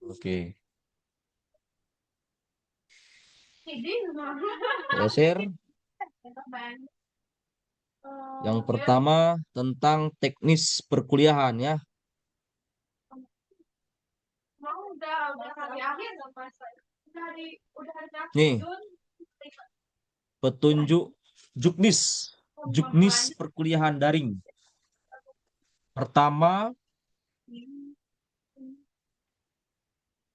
Oke. Geser. Yang pertama tentang teknis perkuliahan ya. Nih, petunjuk juknis. Juknis perkuliahan daring. Pertama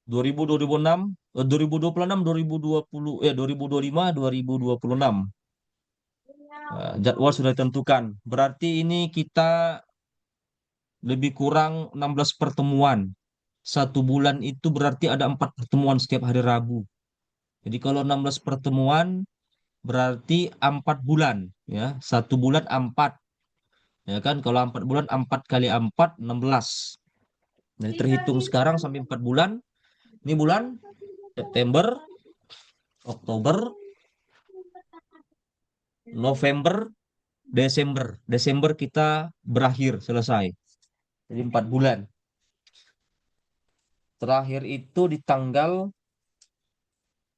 2006, 2026, 2020, 2025, 2026. Jadwal sudah ditentukan. Berarti ini kita lebih kurang 16 pertemuan. Satu bulan itu berarti ada 4 pertemuan setiap hari Rabu. Jadi kalau 16 pertemuan berarti 4 bulan. Ya, satu bulan 4. Ya kan, kalau 4 bulan 4 kali 4, 16. Jadi terhitung sekarang sampai 4 bulan. Ini bulan September, Oktober, November, Desember. Desember kita berakhir, selesai. Jadi 4 bulan. Terakhir itu di tanggal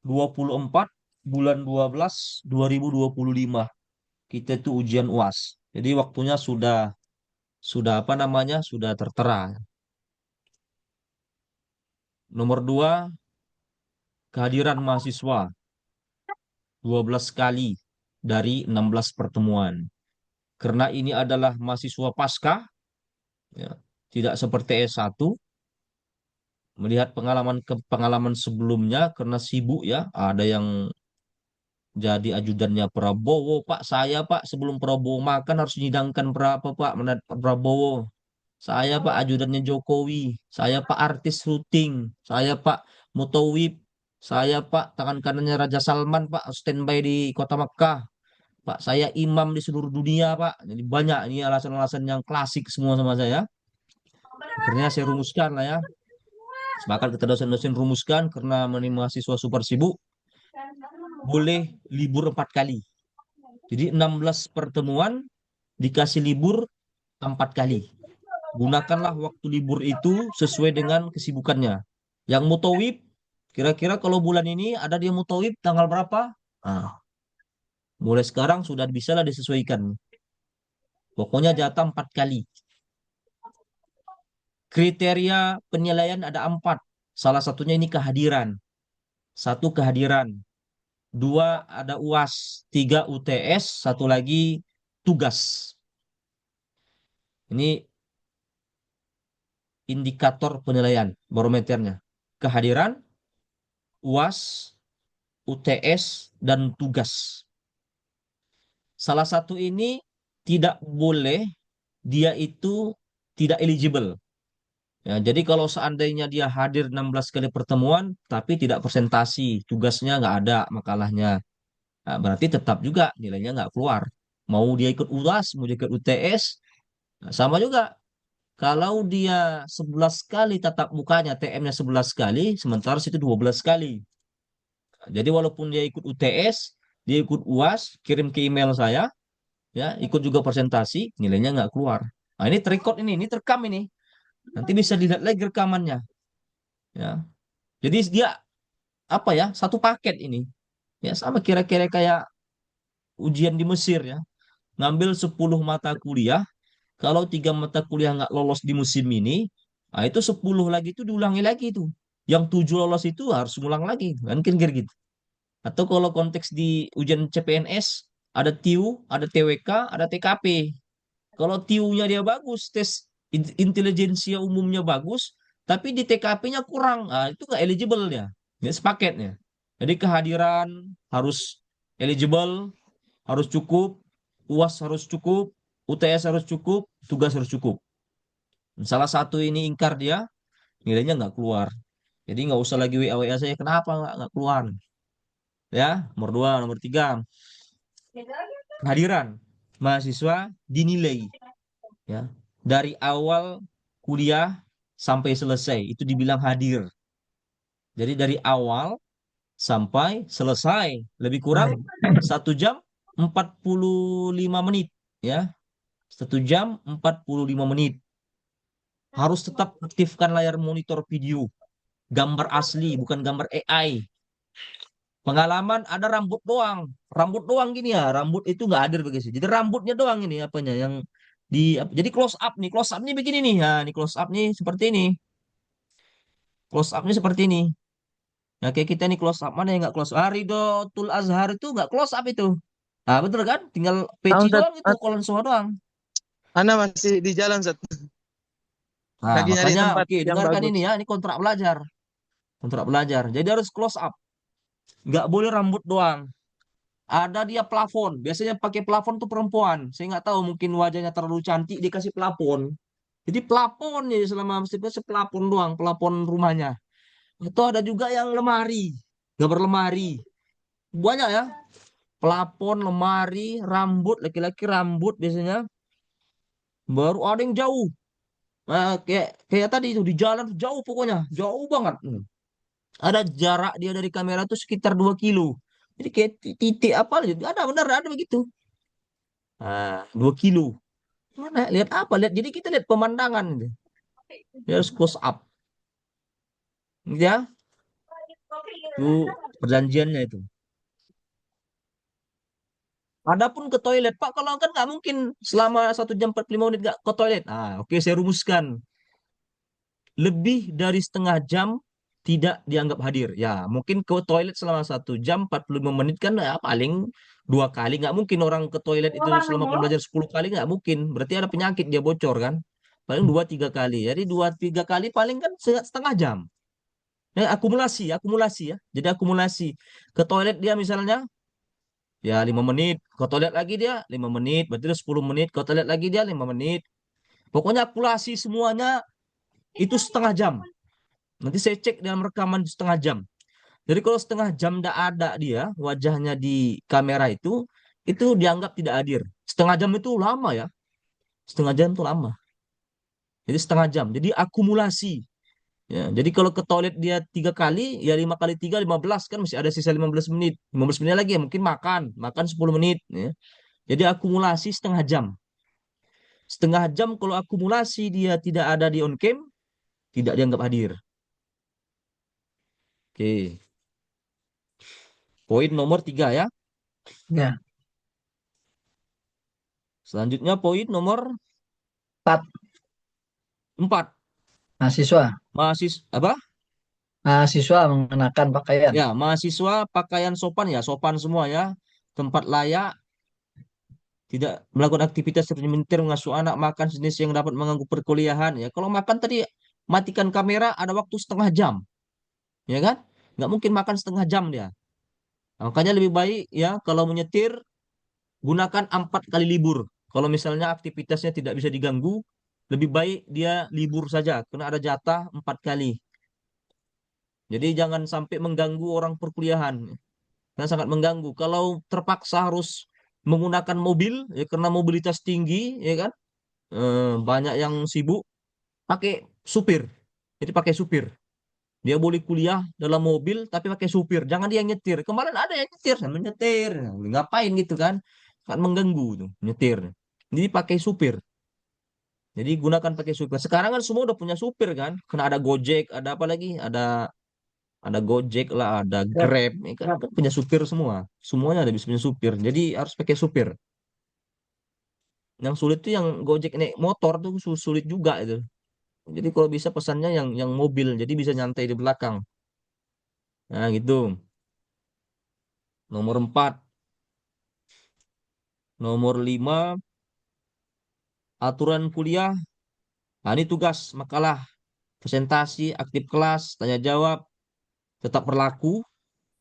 24 bulan 12 2025. Kita itu ujian UAS. Jadi waktunya sudah apa namanya? Sudah tertera. Nomor 2, kehadiran mahasiswa 12 kali dari 16 pertemuan. Karena ini adalah mahasiswa pasca, ya, tidak seperti S1, melihat pengalaman sebelumnya karena sibuk ya, ada yang jadi ajudannya Prabowo. Pak, saya Pak sebelum Prabowo makan harus nyidangkan berapa Pak menurut Pak Prabowo. Saya Pak ajudannya Jokowi. Saya Pak artis syuting. Saya Pak Mutowib. Saya Pak tangan kanannya Raja Salman Pak standby di kota Mekkah. Pak saya imam di seluruh dunia Pak. Jadi banyak ini alasan-alasan yang klasik semua sama saya. Akhirnya saya rumuskan lah ya. Sepakat kita dosen-dosen rumuskan karena mahasiswa super sibuk. Boleh libur 4 kali. Jadi 16 pertemuan dikasih libur 4 kali. Gunakanlah waktu libur itu sesuai dengan kesibukannya. Yang mutawib, kira-kira kalau bulan ini ada dia mutawib tanggal berapa? Nah, mulai sekarang sudah bisa lah disesuaikan. Pokoknya jatah 4 kali. Kriteria penilaian ada 4. Salah satunya ini kehadiran. Satu kehadiran. Dua ada UAS. Tiga UTS. Satu lagi tugas. Ini indikator penilaian, barometernya. Kehadiran, UAS, UTS, dan tugas. Salah satu ini tidak boleh dia itu tidak eligible. Ya, jadi kalau seandainya dia hadir 16 kali pertemuan tapi tidak presentasi, tugasnya nggak ada makalahnya, nah, berarti tetap juga nilainya nggak keluar. Mau dia ikut UAS, mau dia ikut UTS, nah, sama juga. Kalau dia 11 kali tatap mukanya, TM-nya 11 kali, sementara situ 12 kali. Jadi walaupun dia ikut UTS, dia ikut UAS, kirim ke email saya, ya ikut juga presentasi, nilainya nggak keluar. Nah ini terrecord ini terekam ini. Nanti bisa dilihat lagi rekamannya, ya. Jadi dia apa ya? Satu paket ini. Ya sama kira-kira kayak ujian di Mesir ya. Ngambil 10 mata kuliah, kalau 3 mata kuliah nggak lolos di musim ini, nah itu 10 lagi itu diulangi lagi itu. Yang 7 lolos itu harus ngulang lagi, kan kira-kira gitu. Atau kalau konteks di ujian CPNS, ada TIU, ada TWK, ada TKP. Kalau TIU-nya dia bagus, tes intelijensia umumnya bagus, tapi di TKP-nya kurang, nah, itu nggak eligible dia. Ini sepaketnya. Jadi kehadiran harus eligible, harus cukup, UAS harus cukup, UTS harus cukup, tugas harus cukup. Salah satu ini ingkar dia, nilainya nggak keluar. Jadi nggak usah lagi WA saya, kenapa nggak keluar? Ya, nomor 2, nomor 3, kehadiran mahasiswa dinilai ya dari awal kuliah sampai selesai itu dibilang hadir. Jadi dari awal sampai selesai lebih kurang 1 jam 45 menit ya. 1 jam 45 menit. Harus tetap aktifkan layar monitor video gambar asli, bukan gambar AI. Pengalaman ada rambut doang. Rambut doang gini ya. Rambut itu nggak hadir begitu. Jadi rambutnya doang ini apanya yang jadi close up nih. Close up nih begini nih. Ya, nih close up nih seperti ini. Close up nih seperti ini. Nah, kayak kita nih close up mana yang nggak close up? Ah, Ridho Tul Azhar itu nggak close up itu. Ah, betul kan? Tinggal peci Tahun Zat, doang itu, kolon semua doang. Ana masih di jalan Zat. Nah, Lagi nyari makanya tempat oke, yang dengarkan bagus. ini ya, ini kontrak belajar. Kontrak belajar. Jadi harus close up. Nggak boleh rambut doang. Ada dia plafon. Biasanya pakai plafon tuh perempuan. Saya nggak tahu mungkin wajahnya terlalu cantik dikasih plafon. Jadi plafon ya selama mesti plafon doang, plafon rumahnya. Itu ada juga yang lemari, gambar lemari. Banyak ya. Plafon, lemari, rambut, laki-laki rambut biasanya. Baru ada yang jauh. Nah, kayak kayak tadi itu di jalan jauh pokoknya, jauh banget. Ada jarak dia dari kamera tuh sekitar 2 kilo. Jadi kayak titik apa aja. Ada benar ada begitu. Nah, 2 kilo. Mana lihat apa? Lihat jadi kita lihat pemandangan itu. Dia harus close up. Ya, itu perjanjiannya itu. Adapun ke toilet, Pak, kalau kan nggak mungkin selama 1 jam 45 menit nggak ke toilet. Ah, oke, saya rumuskan. Lebih dari setengah jam tidak dianggap hadir. Ya, mungkin ke toilet selama 1 jam 45 menit kan ya, paling 2 kali. Nggak mungkin orang ke toilet itu selama pembelajaran 10 kali nggak mungkin. Berarti ada penyakit dia bocor kan. Paling 2 3 kali. Jadi 2 3 kali paling kan setengah jam. Ya, akumulasi, akumulasi ya. Jadi akumulasi. Ke toilet dia misalnya ya 5 menit. Ke toilet lagi dia 5 menit. Berarti dia 10 menit. Ke toilet lagi dia 5 menit. Pokoknya akumulasi semuanya itu setengah jam. Nanti saya cek dalam rekaman setengah jam. Jadi kalau setengah jam tidak ada dia, wajahnya di kamera itu dianggap tidak hadir. Setengah jam itu lama ya. Setengah jam itu lama. Jadi setengah jam. Jadi akumulasi. Ya, jadi kalau ke toilet dia 3 kali, ya 5 kali 3 15 kan masih ada sisa 15 menit. 15 menit lagi ya mungkin makan, makan 10 menit. Ya. Jadi akumulasi setengah jam. Setengah jam kalau akumulasi dia tidak ada di on cam, tidak dianggap hadir. Oke. Poin nomor 3 ya. Ya, Selanjutnya poin empat, nomor 4. mahasiswa. Apa? Mahasiswa mengenakan pakaian. Ya, mahasiswa pakaian sopan ya, sopan semua ya. Tempat layak, tidak melakukan aktivitas seperti menyetir, mengasuh anak, makan jenis yang dapat mengganggu perkuliahan ya. Kalau makan tadi matikan kamera ada waktu setengah jam, ya kan? Nggak mungkin makan setengah jam dia. Nah, makanya lebih baik ya kalau menyetir gunakan 4 kali libur. Kalau misalnya aktivitasnya tidak bisa diganggu, lebih baik dia libur saja karena ada jatah 4 kali. Jadi jangan sampai mengganggu orang perkuliahan. Karena sangat mengganggu. Kalau terpaksa harus menggunakan mobil, ya karena mobilitas tinggi, ya kan, banyak yang sibuk, pakai supir. Jadi pakai supir. Dia boleh kuliah dalam mobil, tapi pakai supir. Jangan dia yang nyetir. Kemarin ada yang nyetir, sama nyetir. Ngapain gitu kan? Kan mengganggu tuh, nyetir. Jadi pakai supir. Jadi gunakan pakai supir. Sekarang kan semua udah punya supir kan? Karena ada Gojek, ada apa lagi? Ada Gojek lah, ada Grab. Grab, ini kan punya supir semua. Semuanya ada bisa punya supir. Jadi harus pakai supir. Yang sulit tuh yang Gojek naik motor tuh sulit juga itu. Jadi kalau bisa pesannya yang mobil, jadi bisa nyantai di belakang. Nah gitu. Nomor 4, nomor 5, aturan kuliah. Nah ini tugas, makalah, presentasi, aktif kelas, tanya jawab, tetap berlaku.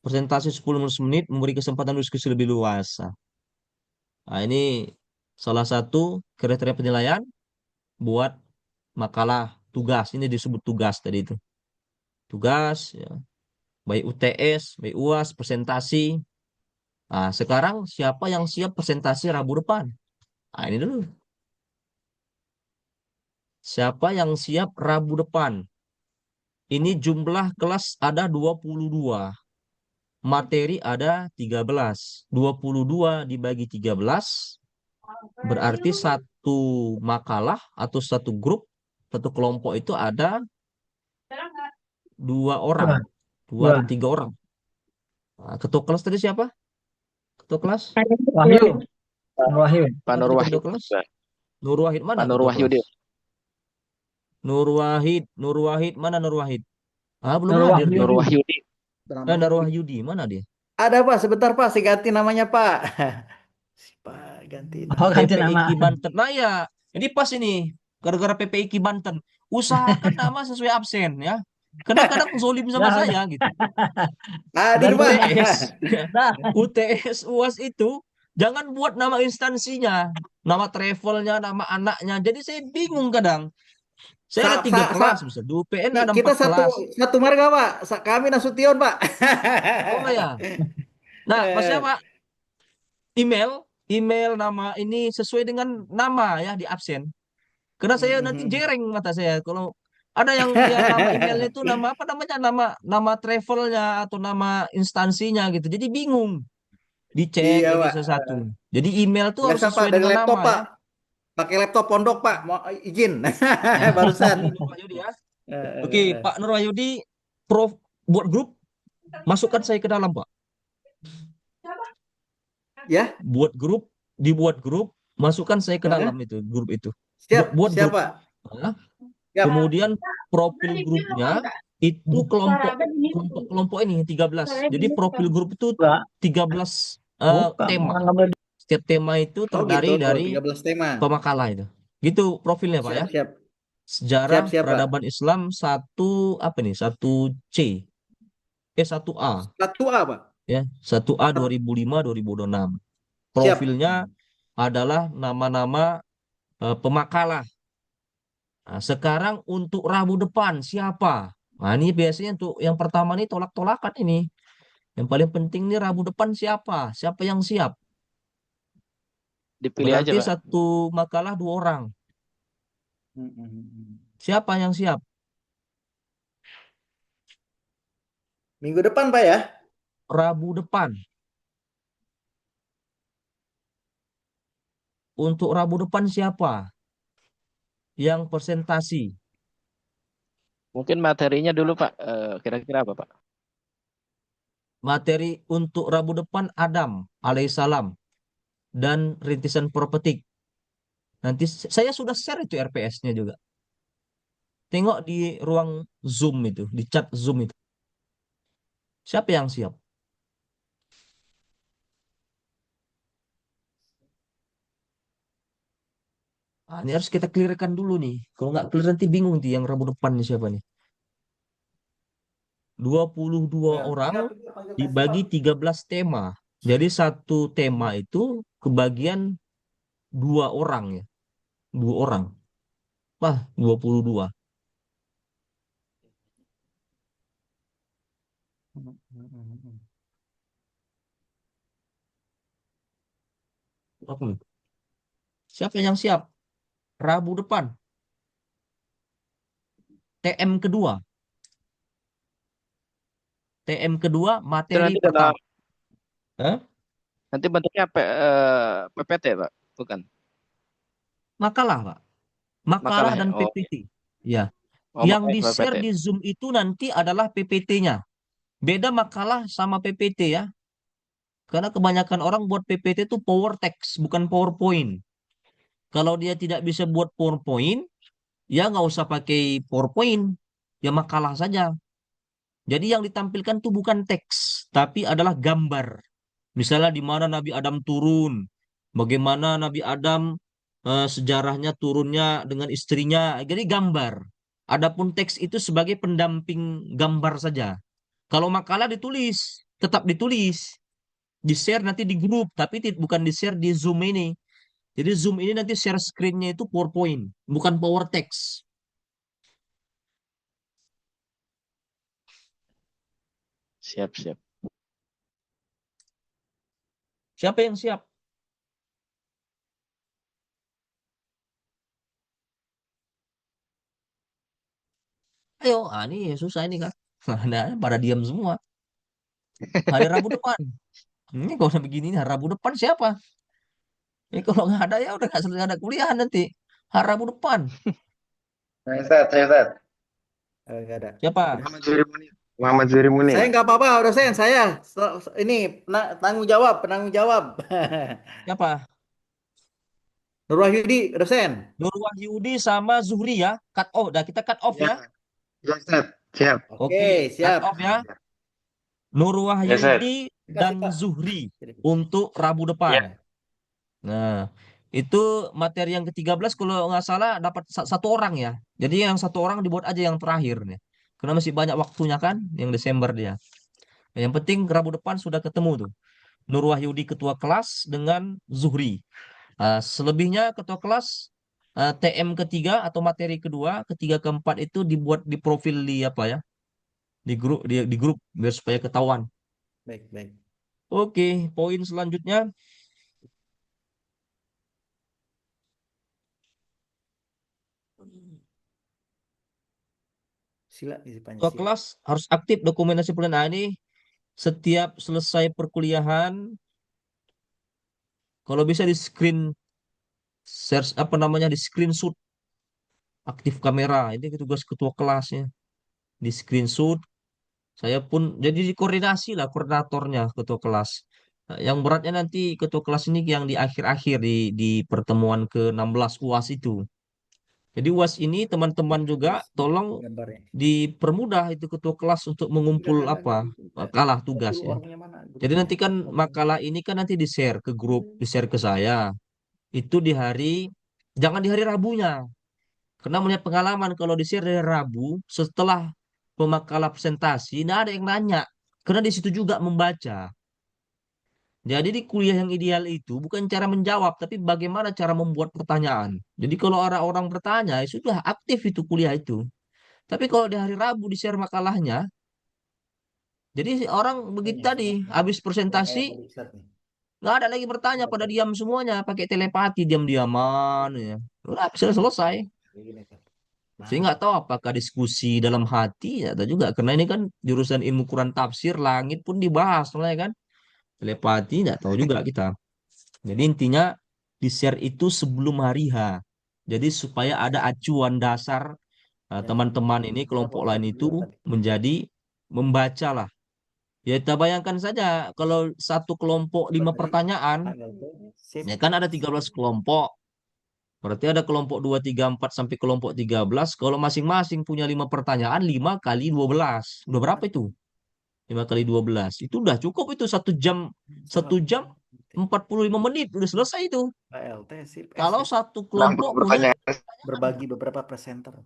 Presentasi 10 menit, memberi kesempatan diskusi lebih luas. Nah ini salah satu kriteria penilaian buat makalah tugas. Ini disebut tugas tadi itu. Tugas, ya, baik UTS, baik UAS, presentasi. Nah, sekarang siapa yang siap presentasi Rabu depan? Nah, ini dulu. Siapa yang siap Rabu depan? Ini jumlah kelas ada 22. Materi ada 13. 22 dibagi 13 berarti satu makalah atau satu grup, satu kelompok itu ada Dua orang, Dua. dua Dua. atau tiga orang. Nah, ketua kelas tadi siapa? Ketua kelas? Wahyu. Nur Wahyu. Pak Siapa Nur tadi Wahyu. ketua kelas? Nur Wahid mana Pak Nur ketua kelas? Wahyudi. Nur Wahid, Nur Wahid mana Nur Wahid? Ah, belum Nur hadir dia. Nur Wahyudi. Wahyudi. Nur Namanya Wahyudi mana dia? ada Pak, sebentar Pak, saya ganti namanya Pak. Si Pak ganti Oh, nama. ganti nama. PPIQ Banten. Nah ya, ini pas ini. Gara-gara PPIQ Banten. Usahakan nama sesuai absen ya. Kadang-kadang zolim sama Dah, saya gitu. Hadir Dan Pak. UTS, dah. UTS UAS itu jangan buat nama instansinya, nama travelnya, nama anaknya. Jadi saya bingung kadang. Saya ada Sa, tiga sa, sa, kelas, bisa. Di UPN ada kita empat satu kelas. satu marga Pak. Kami Nasution Pak. Oh ya. Nah, maksudnya Pak, email nama ini sesuai dengan nama ya di absen. Karena saya nanti jereng mata saya kalau ada yang dia nama emailnya itu nama apa namanya, nama nama travelnya atau nama instansinya gitu. Jadi bingung dicek Iya lagi Pak. satu-satu. Jadi email tuh harus Biasa Pak sesuai dari dengan laptop nama Pak. ya. Pakai laptop pondok Pak. Mau izin. Ya, Barusan. ini Nur Wahyudi ya. Eh, Oke, eh, eh. Pak Nur Wahyudi, Prof buat grup, masukkan saya ke dalam, Pak. Ya, Dibuat grup, masukkan saya ke dalam eh, itu, grup itu. siap, Buat siap grup. Pak. Nah, Siap. kemudian profil grupnya itu kelompok ini 13. Jadi profil grup itu Enggak. 13 Bukan. tema. Nggak boleh. Setiap tema itu Oh gitu, terdari dari 13 tema. pemakalah itu. Gitu profilnya, Pak Siap, ya. siap. Sejarah Siap, siap Pak. Peradaban Islam 1 apa nih? 1C. 1A Satu A Pak. ya. 1A 2005-2026. Siap. Profilnya adalah nama-nama pemakalah. Nah, sekarang untuk Rabu depan siapa? Nah, ini biasanya untuk yang pertama nih tolak-tolakan ini. Yang paling penting nih Rabu depan siapa? Siapa yang siap? Dipilih aja, Berarti Pak. satu makalah 2 orang. Siapa yang siap? Minggu depan Pak ya. Rabu depan. Untuk Rabu depan siapa yang presentasi? Mungkin materinya dulu, Pak. Kira-kira apa, Pak? Materi untuk Rabu depan Adam alaihissalam dan rintisan propetik. Nanti saya sudah share itu RPS-nya juga. Tengok di ruang Zoom itu, di chat Zoom itu. Siapa yang siap? Ah, ini harus kita clearkan dulu nih. Kalau nggak clear nanti bingung nih yang Rabu depan nih siapa nih. 22 Ya, orang panggil dibagi festival. 13 tema. Jadi satu tema itu kebagian 2 orang ya. 2 orang. Wah, 22. Oke. Siapa yang siap? Rabu depan. TM kedua. TM kedua Itu materi nanti dalam pertama. Hah? nanti bentuknya PPT, Pak. Bukan. Makalah, Pak. Makalah Makalah ya. dan Oh, PPT. Ya. oh Yang makalah di-share PPT. di Zoom itu nanti adalah PPT-nya. Beda makalah sama PPT ya. Karena kebanyakan orang buat PPT itu power text, bukan PowerPoint. Kalau dia tidak bisa buat PowerPoint, ya nggak usah pakai PowerPoint. Ya makalah saja. Jadi yang ditampilkan tuh bukan teks, tapi adalah gambar. Misalnya di mana Nabi Adam turun, bagaimana Nabi Adam sejarahnya turunnya dengan istrinya, jadi gambar. Adapun teks itu sebagai pendamping gambar saja. Kalau makalah ditulis, tetap ditulis, di-share nanti di grup, tapi bukan di-share di Zoom ini. Jadi Zoom ini nanti share screen-nya itu PowerPoint, bukan power text. Siap, siap. Siapa yang siap? Ayo, ini susah ini kan. Nah, pada diam semua. Hari Rabu depan. Ini kalau udah begini, hari Rabu depan siapa? Ini kalau nggak ada ya udah nggak selesai ada kuliah nanti. Hari Rabu depan. Saya set, saya set. Nggak ada. Siapa? Muhammad Zuhri Munir. Muhammad Zuhri Munir. Saya nggak apa-apa, dosen saya. Ini tanggung jawab, penanggung jawab. Siapa? Nur Wahyudi, dosen. Nur Wahyudi sama Zuhri ya. Cut off. Dah kita cut off Ya, ya. ya Ustaz. Siap. Oke, Oke, cut siap. off ya. Nur Ya, Ustaz. Wahyudi Kasih, dan Pak. Zuhri untuk Rabu depan. Ya. Nah, itu materi yang ke-13 kalau nggak salah dapat satu orang ya. Jadi yang satu orang dibuat aja yang terakhir nih. Karena masih banyak waktunya kan, yang Desember dia. Nah, yang penting Rabu depan sudah ketemu tuh. Nur Wahyudi ketua kelas dengan Zuhri. Selebihnya ketua kelas TM ketiga atau materi kedua, ketiga keempat itu dibuat di profil di apa ya? Di grup biar supaya ketahuan. Baik, baik. Oke, poin selanjutnya Sila, isi panjang ketua sila. kelas harus aktif dokumentasi pelayanan. Nah, ini setiap selesai perkuliahan, kalau bisa di screen share apa namanya di screenshot aktif kamera. Ini tugas ketua kelasnya. Di screenshot, saya pun jadi koordinasi lah koordinatornya ketua kelas. Nah, yang beratnya nanti ketua kelas ini yang di akhir-akhir di pertemuan ke-16 UAS itu. Jadi UAS ini teman-teman juga tolong Gambarnya. dipermudah itu ketua kelas untuk mengumpul Tidak, apa enggak. kalah tugas 40 ya. orangnya mana? Jadi nanti kan makalah ini kan nanti di-share ke grup, di-share ke saya. Itu di hari, jangan di hari Rabunya. Karena melihat pengalaman kalau di-share dari Rabu, setelah pemakalah presentasi, nah ada yang nanya. Karena di situ juga membaca. Jadi di kuliah yang ideal itu bukan cara menjawab, tapi bagaimana cara membuat pertanyaan. Jadi kalau orang bertanya, ya sudah aktif itu kuliah itu. Tapi kalau di hari Rabu di-share makalahnya, jadi orang begitu tadi, habis presentasi, nggak ada lagi bertanya, pada diam semuanya, pakai telepati, diam-diaman, ya. Udah, bisa selesai. Saya nggak tahu apakah diskusi dalam hati atau juga, karena ini kan jurusan ilmu Quran tafsir, langit pun dibahas, soalnya kan. Telepati, nggak tahu juga kita. Jadi intinya, di-share itu sebelum hari H. Jadi supaya ada acuan dasar teman-teman ini, kelompok lain itu menjadi membaca lah. Ya kita bayangkan saja, kalau satu kelompok 5 pertanyaan, ya kan ada 13 kelompok. Berarti ada kelompok 2, 3, 4 sampai kelompok 13. Kalau masing-masing punya 5 pertanyaan, 5 kali 12. Udah berapa itu? 5 kali 12. Itu udah cukup itu 1 jam 45 menit. Udah selesai itu. LT sip Kalau satu 60 kelompok punya, pertanyaan. berbagi beberapa presenter.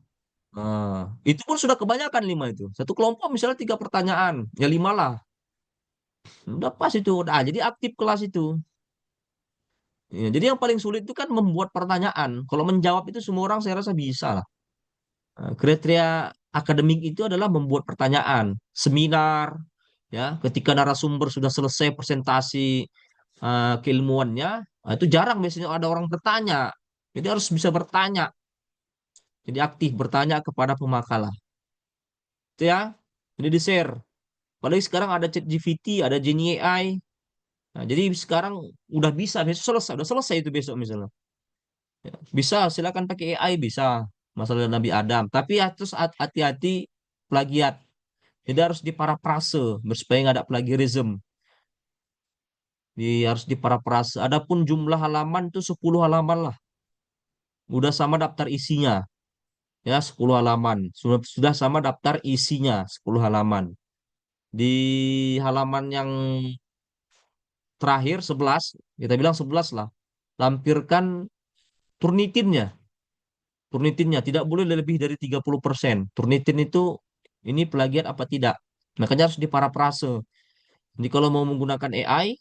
itu pun sudah kebanyakan 5 itu. Satu kelompok misalnya 3 pertanyaan. Ya 5 lah. Udah pas itu. Nah, jadi aktif kelas itu. Ya, jadi yang paling sulit itu kan membuat pertanyaan. Kalau menjawab itu semua orang saya rasa bisa lah. Kriteria akademik itu adalah membuat pertanyaan, seminar, ya, ketika narasumber sudah selesai presentasi keilmuannya, itu jarang biasanya ada orang bertanya. Jadi harus bisa bertanya. Jadi aktif bertanya kepada pemakalah. Itu ya. Jadi di-share. Apalagi sekarang ada ChatGPT, ada Gemini AI. Nah, jadi sekarang udah bisa, besok selesai, udah selesai itu besok misalnya. Ya, bisa, silakan pakai AI bisa. Masalah Nabi Adam. Tapi ya terus hati-hati plagiat. Jadi harus diparafrase supaya nggak ada plagiarism. Harus diparafrase. Adapun jumlah halaman itu 10 halaman lah. Udah sama daftar isinya. Ya, 10 halaman. Sudah sama daftar isinya 10 halaman. Di halaman yang terakhir 11, kita bilang 11 lah. Lampirkan turnitinnya. Turnitinnya tidak boleh lebih dari 30%. Turnitin itu ini plagiat apa tidak. Makanya harus diparafrase. Jadi kalau mau menggunakan AI,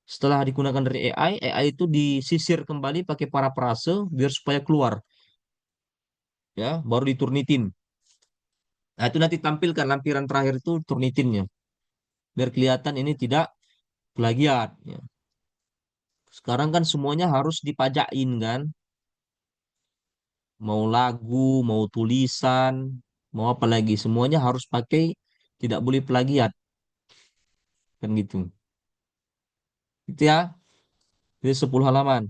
setelah digunakan dari AI itu disisir kembali pakai parafrase biar supaya keluar. Ya, baru diturnitin. Nah, itu nanti tampilkan lampiran terakhir itu turnitinnya. Biar kelihatan ini tidak plagiat. Ya. Sekarang kan semuanya harus dipajakin kan. Mau lagu, mau tulisan, mau apa lagi. Semuanya harus pakai, tidak boleh plagiat. Kan gitu. Itu ya. Jadi 10 halaman.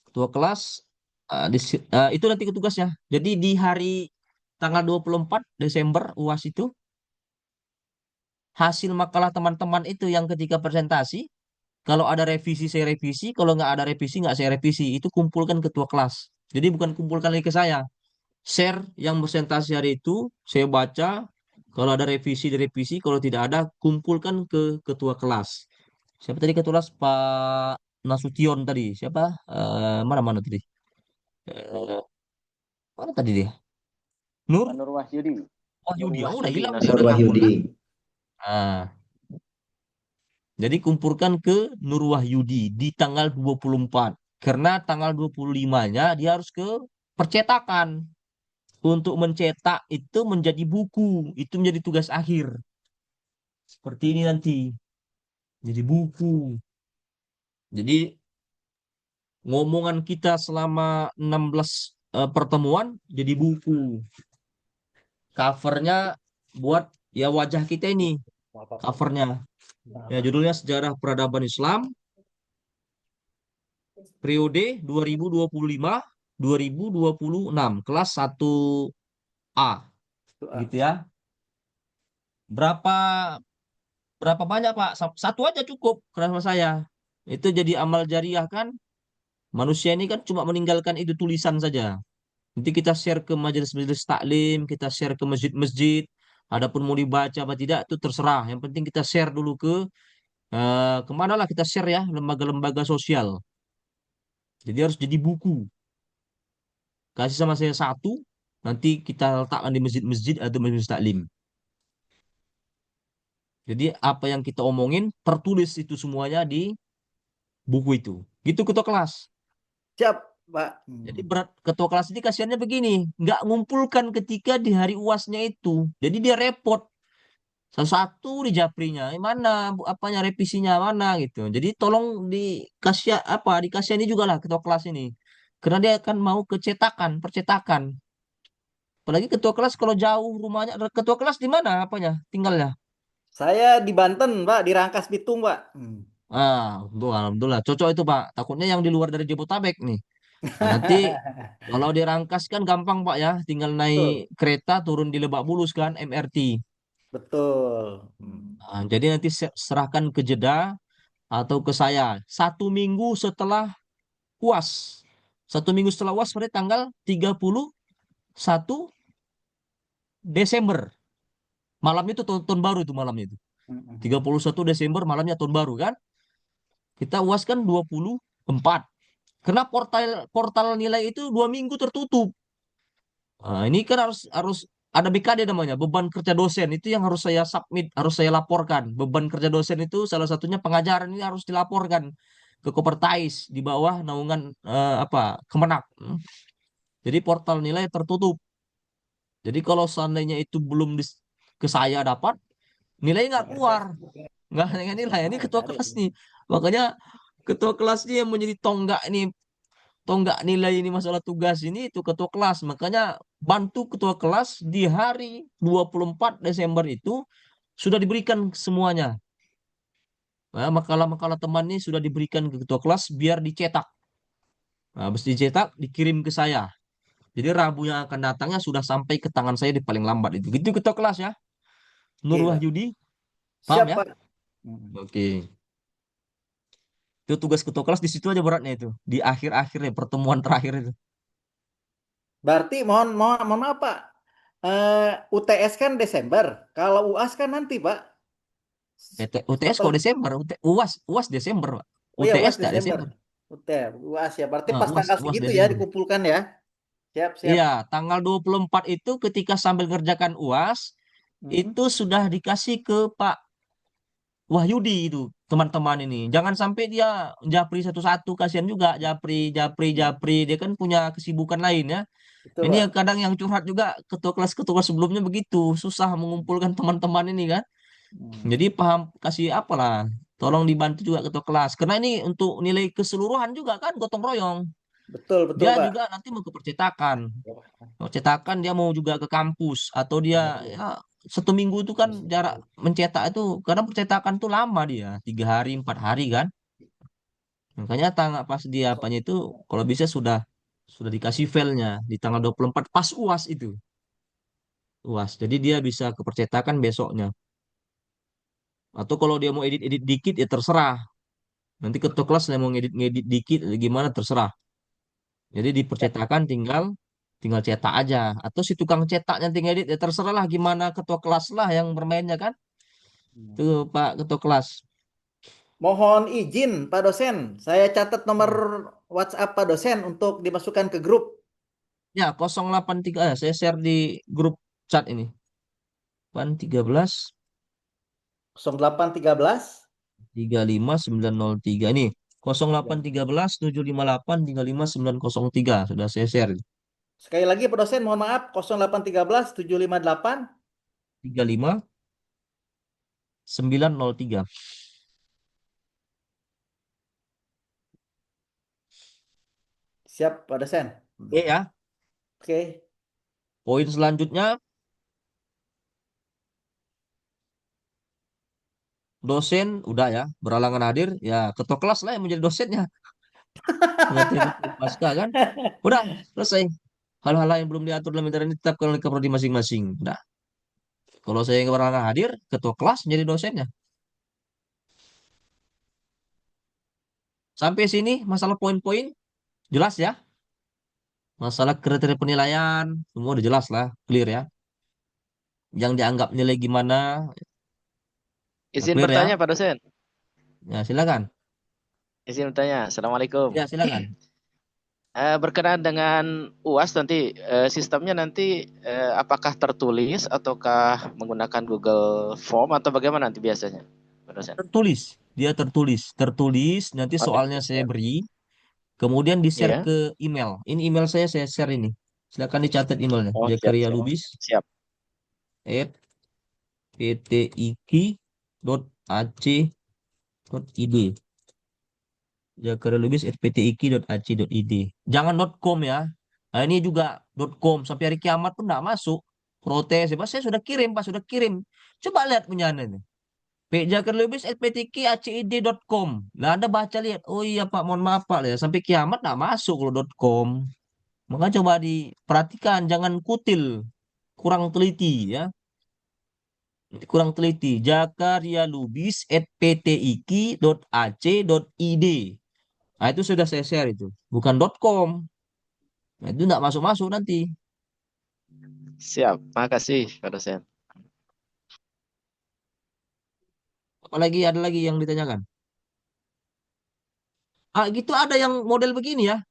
Ketua kelas Itu nanti tugasnya. Jadi di hari tanggal 24 Desember UAS itu hasil makalah teman-teman itu yang ketika presentasi, kalau ada revisi saya revisi, kalau nggak ada revisi nggak saya revisi. Itu kumpulkan ketua kelas. Jadi bukan kumpulkan lagi ke saya. Share yang presentasi hari itu, saya baca. Kalau ada revisi direvisi, kalau tidak ada kumpulkan ke ketua kelas. Siapa tadi ketua kelas? Pak Nasution tadi. Siapa? Mana-mana tadi? Eh, Mana tadi dia? Nur Pak Nur Wahyudi. Nur Wahyudi. Oh, udah Wahyudi hilang dia, Nur udah Nasution. kabur Wahyudi. kan? Ah, jadi kumpulkan ke Nur Wahyudi di tanggal 24. Karena tanggal 25-nya dia harus ke percetakan. Untuk mencetak itu menjadi buku. Itu menjadi tugas akhir. Seperti ini nanti. Jadi buku. Jadi ngomongan kita selama 16 pertemuan jadi buku. Covernya buat ya wajah kita ini. Covernya. Ya, judulnya Sejarah Peradaban Islam periode 2025-2026 kelas 1A gitu ya. Berapa berapa banyak Pak? Satu aja cukup kelas saya. Itu jadi amal jariah kan. Manusia ini kan cuma meninggalkan itu tulisan saja. Nanti kita share ke majelis-majelis taklim, kita share ke masjid-masjid. Adapun mau dibaca apa tidak itu terserah. Yang penting kita share dulu ke kemana lah kita share ya lembaga-lembaga sosial. Jadi harus jadi buku. Kasih sama saya satu, nanti kita letakkan di masjid-masjid atau majelis taklim. Jadi apa yang kita omongin tertulis itu semuanya di buku itu. Gitu ketua kelas. Siap, Pak. Jadi berat ketua kelas ini kasihannya begini, nggak ngumpulkan ketika di hari UASnya itu. Jadi dia repot. Satu-satu di japrinya, mana apanya revisinya mana gitu. Jadi tolong dikasihani juga lah ketua kelas ini. Karena dia akan mau kecetakan, percetakan. Apalagi ketua kelas kalau jauh rumahnya, ketua kelas di mana apanya tinggalnya? Saya di Banten, Pak, di Rangkas Bitung, Pak. Alhamdulillah, cocok itu Pak. Takutnya yang di luar dari Jabotabek nih. Nah, nanti kalau dirangkas kan gampang Pak ya, tinggal naik Betul, kereta turun di Lebak Bulus kan, MRT. betul. Nah, jadi nanti serahkan ke Jeddah atau ke saya. 1 minggu setelah UAS. 1 minggu setelah UAS pada tanggal 31 Desember. Malamnya itu tahun baru itu malamnya itu. 31 Desember malamnya tahun baru kan. Kita UAS kan 24. Karena portal portal nilai itu 2 minggu tertutup. Nah, ini kan harus harus ada BKD namanya, beban kerja dosen itu yang harus saya submit, harus saya laporkan. Beban kerja dosen itu salah satunya pengajaran ini harus dilaporkan ke Kopertais di bawah naungan Kemenak. Jadi portal nilai tertutup. Jadi kalau seandainya itu belum ke saya dapat, nilai nggak keluar. Nggak dengan nilai. Ini ketua kelas nih. Makanya ketua kelas ini yang menjadi tonggak nilai ini masalah tugas ini itu ketua kelas. Makanya bantu ketua kelas di hari 24 Desember itu sudah diberikan semuanya. Nah, makalah-makalah teman ini sudah diberikan ke ketua kelas biar dicetak. Nah, habis dicetak dikirim ke saya. Jadi Rabu yang akan datangnya sudah sampai ke tangan saya di paling lambat itu. Gitu ketua kelas ya. Nur Oke, Pak. Wahyudi, paham Siap, ya? Pak. Oke. Itu tugas ketua kelas di situ aja beratnya itu. Di akhir-akhirnya pertemuan terakhir itu. Berarti mohon mohon mohon maaf, Pak. UTS kan Desember. Kalau UAS kan nanti, Pak. UTS kok Setelah Desember, UAS Desember, Pak. Oh ya, UTS UAS tak Desember. Desember. UTS, UAS ya. Berarti Nah, pas UAS tanggal UAS segitu ya Desember. dikumpulkan ya. Siap, siap. Iya, tanggal 24 itu ketika sambil ngerjakan UAS Hmm, itu sudah dikasih ke Pak Wahyudi itu teman-teman ini. Jangan sampai dia japri satu-satu, kasihan juga japri japri japri dia kan punya kesibukan lain ya. betul, Ini Pak. yang kadang yang curhat juga ketua kelas sebelumnya begitu, susah mengumpulkan teman-teman ini kan. Hmm, Jadi paham kasih apalah, tolong dibantu juga ketua kelas. Karena ini untuk nilai keseluruhan juga kan gotong royong. betul, betul, Dia Pak. juga nanti mau ke percetakan. Mau cetakan dia mau juga ke kampus atau dia ya 1 minggu itu kan jarak mencetak itu karena percetakan tuh lama dia 3 hari 4 hari kan. Makanya tanggal pas dia apanya itu kalau bisa sudah Sudah dikasih filenya di tanggal 24 pas UAS itu. UAS. Jadi dia bisa ke percetakan besoknya. Atau kalau dia mau edit-edit dikit ya terserah. Nanti ketua kelas yang mau ngedit-ngedit dikit gimana terserah. Jadi di percetakan tinggal tinggal cetak aja. Atau si tukang cetaknya tinggal edit ya terserah lah gimana ketua kelas lah yang bermainnya kan. Tuh Pak ketua kelas. Mohon izin Pak dosen, saya catat nomor WhatsApp Pak dosen untuk dimasukkan ke grup. Ya 083 saya share di grup chat ini. 13 0813. 35903 ini 0813 758 35903 sudah saya share. Sekali lagi Pak dosen, mohon maaf, 0813 758. 35903. Siap Pak dosen. Oke ya. Oke. Poin selanjutnya dosen udah ya berhalangan hadir ya ketua kelas lah yang menjadi dosennya. Materi pasca kan. Udah selesai. Hal-hal yang belum diatur dalam intern ditetapkan oleh keprodi masing-masing. Udah. Kalau saya yang berhalangan hadir, ketua kelas menjadi dosennya. Sampai sini masalah poin-poin jelas ya. Masalah kriteria penilaian semua udah jelas lah, clear ya. Yang dianggap nilai gimana, nah, Izin clear ya. bertanya Pak dosen. Ya silakan. Izin bertanya. Assalamualaikum. Ya silakan. Berkenaan dengan UAS nanti sistemnya nanti apakah tertulis ataukah menggunakan Google Form atau bagaimana nanti biasanya, Pak dosen? Tertulis, dia tertulis. Nanti Oh, soalnya tertulis saya ya. beri, kemudian di-share Iya. ke email. Ini email saya share ini. Silakan dicatat emailnya. Oh, siap, Jakaria siap. Lubis Siap. at ptik.ac.id. jakaralubis@ptik.ac.id. Jangan .com ya. Nah, ini juga .com sampai hari kiamat pun enggak masuk. Protes ya, Pak. Saya sudah kirim, Pak, sudah kirim. Coba lihat punyanya ini. jakaralubis@ptik.ac.id.com. Nah, Anda baca lihat. Oh iya, Pak, mohon maaf, Pak ya. Sampai kiamat enggak masuk kalau .com. Maka coba diperhatikan, jangan kutil, kurang teliti ya. Kurang teliti. jakarialubis@ptik.ac.id. Nah, itu sudah saya share itu. Bukan .com. Nah, itu enggak masuk-masuk nanti. Siap. Makasih, Pak dosen. Apalagi ada lagi yang ditanyakan. Ah, gitu ada yang model begini ya.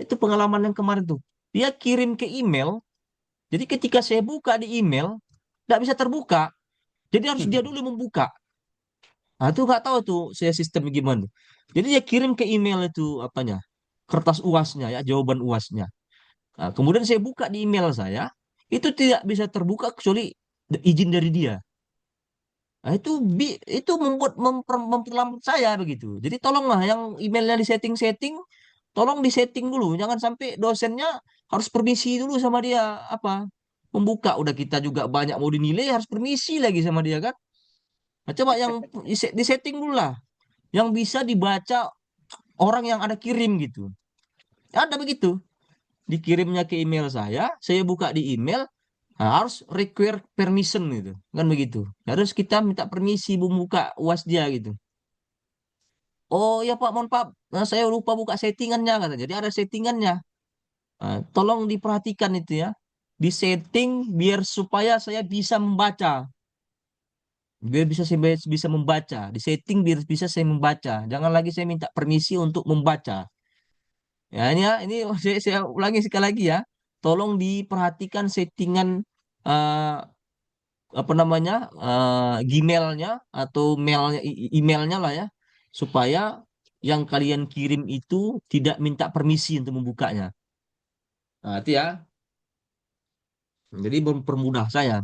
Itu pengalaman yang kemarin tuh. Dia kirim ke email. Jadi ketika saya buka di email, enggak bisa terbuka. Jadi harus dia dulu membuka. Nah, itu nggak tahu tuh saya sistemnya gimana. Jadi dia kirim ke email itu apanya? Kertas UASnya ya, jawaban UASnya. Nah, kemudian saya buka di email saya, itu tidak bisa terbuka kecuali izin dari dia. Nah, itu membuat memperlambat saya begitu. Jadi tolonglah yang emailnya di setting-setting, tolong di setting dulu. Jangan sampai dosennya harus permisi dulu sama dia apa membuka. Udah kita juga banyak mau dinilai harus permisi lagi sama dia kan. Nah, coba yang di setting dulu lah, yang bisa dibaca orang yang ada kirim gitu. Ada begitu. Dikirimnya ke email saya buka di email, nah, harus require permission gitu. Kan begitu. Harus kita minta permisi membuka UAS dia gitu. Oh ya Pak, mohon Pak, nah, saya lupa buka settingannya kata. Jadi ada settingannya. Nah, tolong diperhatikan itu ya. Di setting biar supaya saya bisa membaca. Biar bisa membaca. Di setting biar bisa saya membaca. Jangan lagi saya minta permisi untuk membaca. Ya ini saya ulangi sekali lagi ya. Tolong diperhatikan settingan eh, apa namanya Gmailnya atau mailnya emailnya lah ya, supaya yang kalian kirim itu tidak minta permisi untuk membukanya. Nah, itu ya. Jadi mempermudah saya.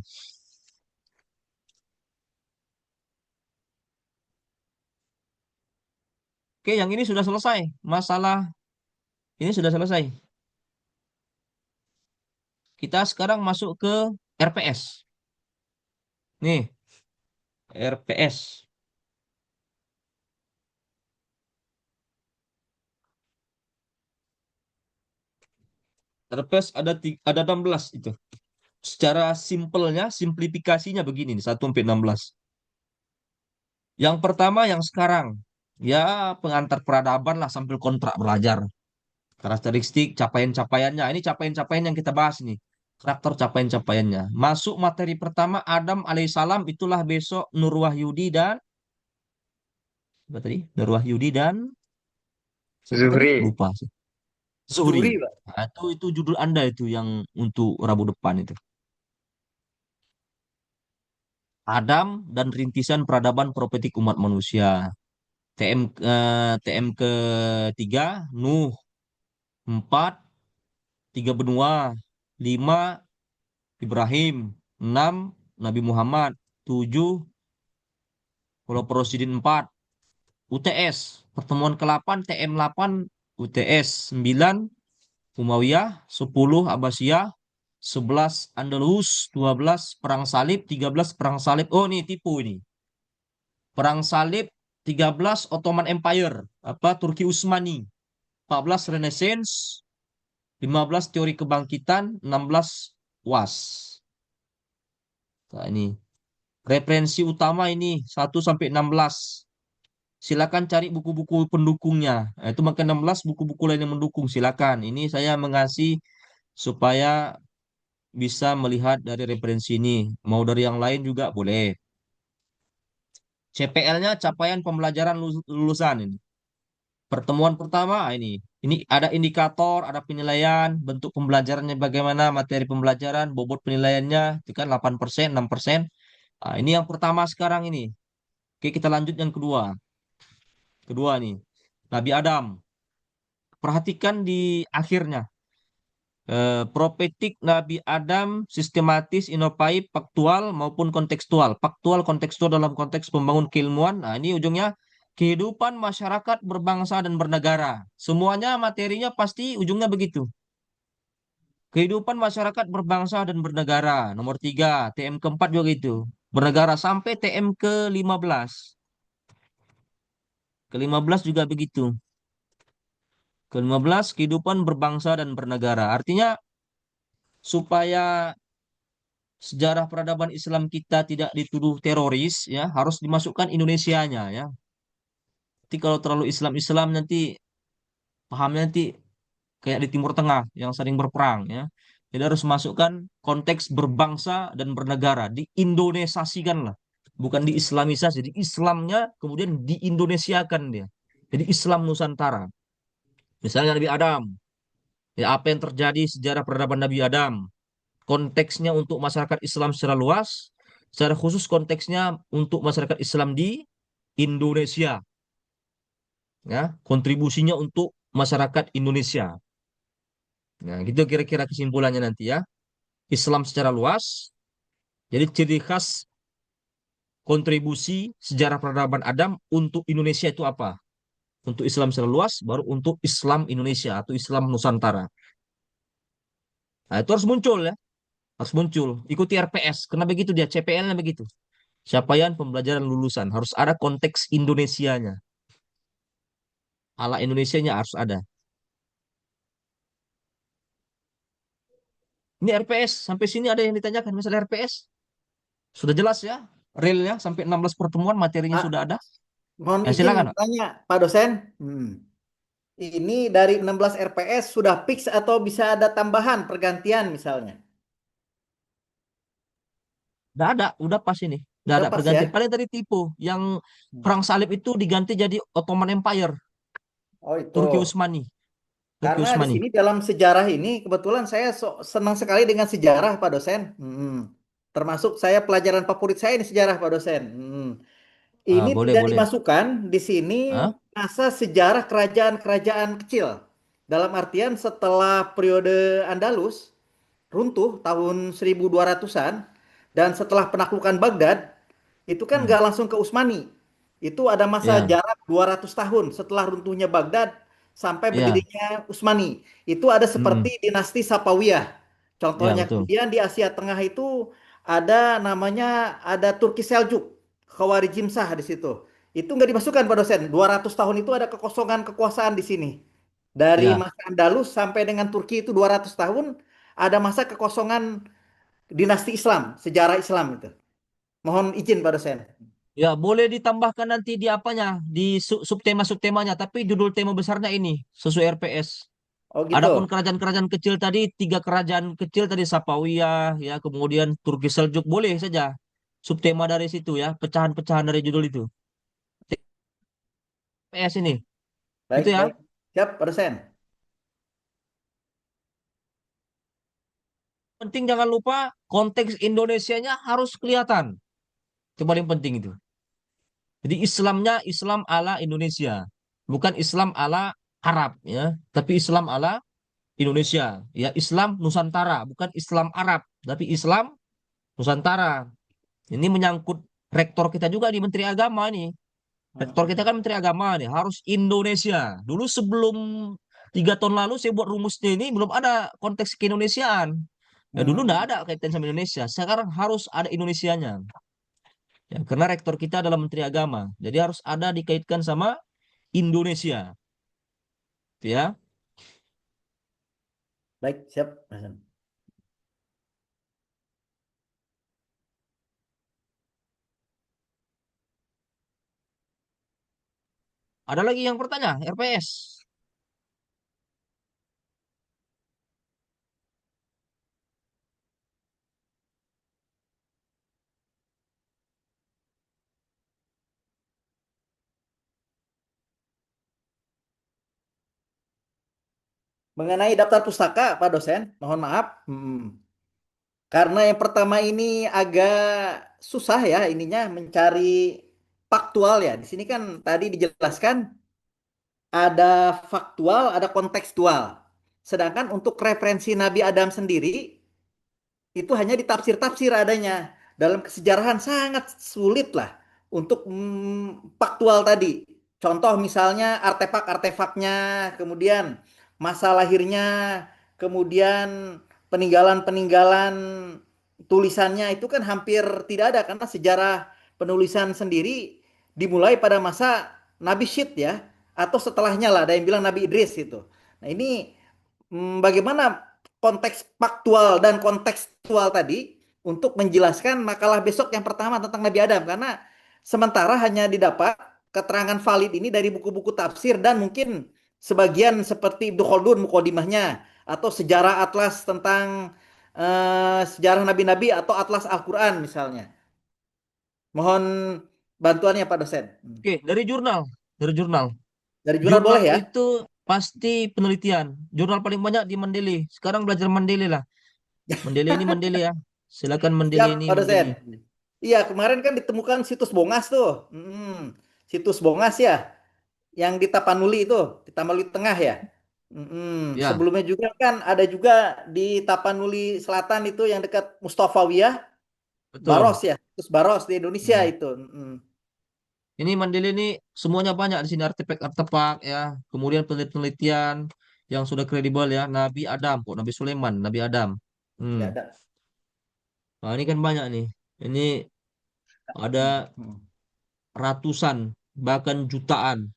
Oke, yang ini sudah selesai. Masalah ini sudah selesai. Kita sekarang masuk ke RPS. Nih, RPS. RPS ada 16 itu. Secara simpelnya, simplifikasinya begini nih, 1 sampai 16. Yang pertama yang sekarang, ya pengantar peradaban lah sambil kontrak belajar. Karakteristik, capaian-capaiannya. Ini capaian-capaian yang kita bahas nih. Karakter capaian-capaiannya. Masuk materi pertama, Adam alaihissalam, itulah besok Nur Wahyudi dan apa tadi? Nur Wahyudi dan siapa tadi? Zuhri. Lupa sih. Zuhri. Zuhri, Pak. Nah, itu judul Anda itu yang untuk Rabu depan itu. Adam dan rintisan peradaban profetik umat manusia. TM ketiga Nuh, 4 tiga benua, 5 Ibrahim, 6 Nabi Muhammad, 7 Pulau Prosidin 4, UTS pertemuan ke-8 TM 8 UTS, 9 Umayyah, 10 Abbasiyah, 11 Andalus, 12 Perang Salib, 13 Perang Salib. Oh, ini tipu ini. Perang Salib 13 Ottoman Empire, apa Turki Utsmani, 14 Renaissance, 15 teori kebangkitan, 16 WAS. Nah, ini referensi utama ini 1 sampai 16. Silakan cari buku-buku pendukungnya. Nah, itu makan 16 buku-buku lain yang mendukung. Silakan. Ini saya mengasih supaya bisa melihat dari referensi ini. Mau dari yang lain juga boleh. CPL-nya capaian pembelajaran lulusan ini. Pertemuan pertama ini. Ini ada indikator, ada penilaian, bentuk pembelajarannya bagaimana, materi pembelajaran, bobot penilaiannya, itu kan 8%, 6%. Nah, ini yang pertama sekarang ini. Oke, kita lanjut yang kedua. Kedua nih, Nabi Adam. Perhatikan di akhirnya. Profetik Nabi Adam sistematis, inovatif, faktual maupun kontekstual. Faktual, kontekstual dalam konteks pembangun keilmuan. Nah, ini ujungnya kehidupan masyarakat berbangsa dan bernegara. Semuanya materinya pasti ujungnya begitu. Kehidupan masyarakat berbangsa dan bernegara. Nomor 3, TM keempat juga gitu. Bernegara sampai TM ke-15. Ke-15 juga begitu. Ke-15 kehidupan berbangsa dan bernegara. Artinya supaya sejarah peradaban Islam kita tidak dituduh teroris ya, harus dimasukkan Indonesianya ya. Nanti kalau terlalu Islam-Islam nanti pahamnya nanti kayak di Timur Tengah yang sering berperang ya. Jadi harus masukkan konteks berbangsa dan bernegara, diindonesiasikan lah. Bukan diislamisasi, jadi Islamnya kemudian diindonesiakan dia. Jadi Islam Nusantara. Misalnya Nabi Adam, ya apa yang terjadi sejarah peradaban Nabi Adam, konteksnya untuk masyarakat Islam secara luas, secara khusus konteksnya untuk masyarakat Islam di Indonesia, ya, kontribusinya untuk masyarakat Indonesia. Nah, gitu kira-kira kesimpulannya nanti ya. Islam secara luas, jadi ciri khas kontribusi sejarah peradaban Adam untuk Indonesia itu apa? Untuk Islam secara luas, baru untuk Islam Indonesia atau Islam Nusantara. Nah, itu harus muncul ya. Harus muncul. Ikuti RPS. Karena begitu dia, CPL-nya begitu. Capaian pembelajaran lulusan. Harus ada konteks Indonesianya. Ala Indonesianya harus ada. Ini RPS. Sampai sini ada yang ditanyakan masalah RPS. Sudah jelas ya. Realnya sampai 16 pertemuan materinya Ah, sudah ada. mohon Ya izin silakan, Pak. tanya, Pak dosen. Ini dari 16 RPS sudah fix atau bisa ada tambahan pergantian misalnya? Udah ada, udah pas ini. Udah Udah ada pas ya? pergantian. Paling dari tipe yang perang salib itu diganti jadi Ottoman Empire, Oh itu. Turki Utsmani. Turki Karena di Utsmani. sini dalam sejarah ini kebetulan saya senang sekali dengan sejarah Pak dosen. Termasuk saya pelajaran favorit saya ini sejarah Pak dosen. Ah, Ini boleh, tidak boleh. dimasukkan di sini Hah? masa sejarah kerajaan-kerajaan kecil. Dalam artian setelah periode Andalus runtuh tahun 1200-an dan setelah penaklukan Baghdad itu kan Hmm. nggak langsung ke Utsmani. Itu ada masa Ya, jarak 200 tahun setelah runtuhnya Baghdad sampai ya. berdirinya Utsmani. Itu ada seperti Hmm. dinasti Safawiyah. Ya, Contohnya betul. kemudian di Asia Tengah itu ada Turki Seljuk, Khawarizm Shah di situ. Itu nggak dimasukkan Pak dosen. 200 tahun itu ada kekosongan kekuasaan di sini. Dari Ya, masa Andalus sampai dengan Turki itu 200 tahun, ada masa kekosongan dinasti Islam, sejarah Islam itu. Mohon izin Pak dosen. ya boleh ditambahkan nanti di apanya, di subtema-subtemanya, tapi judul tema besarnya ini sesuai RPS. Oh Adapun gitu. kerajaan-kerajaan kecil tadi, tiga kerajaan kecil tadi Safawiyah, ya kemudian Turki Seljuk, boleh saja subtema dari situ ya, pecahan-pecahan dari judul itu. PS ini, Baik, itu ya. baik. Siap, Pak dosen. Penting jangan lupa konteks Indonesianya harus kelihatan. Itu paling penting itu. Jadi Islamnya Islam ala Indonesia, bukan Islam ala Arab ya, tapi Islam ala Indonesia. Ya Islam Nusantara, bukan Islam Arab, tapi Islam Nusantara. Ini menyangkut rektor kita juga di Menteri Agama nih. Rektor kita kan Menteri Agama nih, harus Indonesia. Dulu sebelum 3 tahun lalu saya buat rumusnya ini belum ada konteks keindonesiaan. Ya dulu nggak ada kaitan sama Indonesia. Sekarang harus ada Indonesianya. Ya, karena rektor kita adalah Menteri Agama. Jadi harus ada dikaitkan sama Indonesia. Gitu ya. Baik, siap, Pak dosen. Ada lagi yang bertanya, RPS. Mengenai daftar pustaka, Pak dosen, mohon maaf. Karena yang pertama ini agak susah ya ininya mencari faktual ya. Di sini kan tadi dijelaskan ada faktual, ada kontekstual. Sedangkan untuk referensi Nabi Adam sendiri itu hanya ditafsir-tafsir adanya. Dalam kesejarahan sangat sulit lah untuk faktual tadi. Contoh misalnya artefak-artefaknya, kemudian masa lahirnya, kemudian peninggalan-peninggalan tulisannya itu kan hampir tidak ada karena sejarah penulisan sendiri dimulai pada masa Nabi Syed ya atau setelahnya lah ada yang bilang Nabi Idris itu. Nah ini bagaimana konteks faktual dan kontekstual tadi untuk menjelaskan makalah besok yang pertama tentang Nabi Adam karena sementara hanya didapat keterangan valid ini dari buku-buku tafsir dan mungkin sebagian seperti Ibnu Khaldun mukodimahnya atau sejarah atlas tentang sejarah nabi-nabi atau atlas Al-Quran misalnya. Mohon bantuannya Pak dosen. Oke, dari jurnal. Dari jurnal. Dari jurnal boleh Jurnal ya? itu pasti penelitian. Jurnal paling banyak di Mandeli. Sekarang belajar Mandeli lah. Mandeli ini Mandeli ya. Silakan Mandeli Siap ini Pak dosen. Mandeli. Iya kemarin kan ditemukan situs Bongas tuh. Situs Bongas ya. Yang di Tapanuli itu, di Tapanuli Tengah ya. Ya, Sebelumnya juga kan ada juga di Tapanuli Selatan itu yang dekat Mustafawiyah, betul. Baros ya, terus Baros di Indonesia Hmm. itu. Ini Mandeli ini semuanya banyak di sini artefak-artefak ya. Kemudian penelitian yang sudah kredibel ya. Nabi Adam, kok Nabi Sulaiman, Nabi Adam. Ya Hmm. ada. Nah, ini kan banyak nih. Ini ada ratusan bahkan jutaan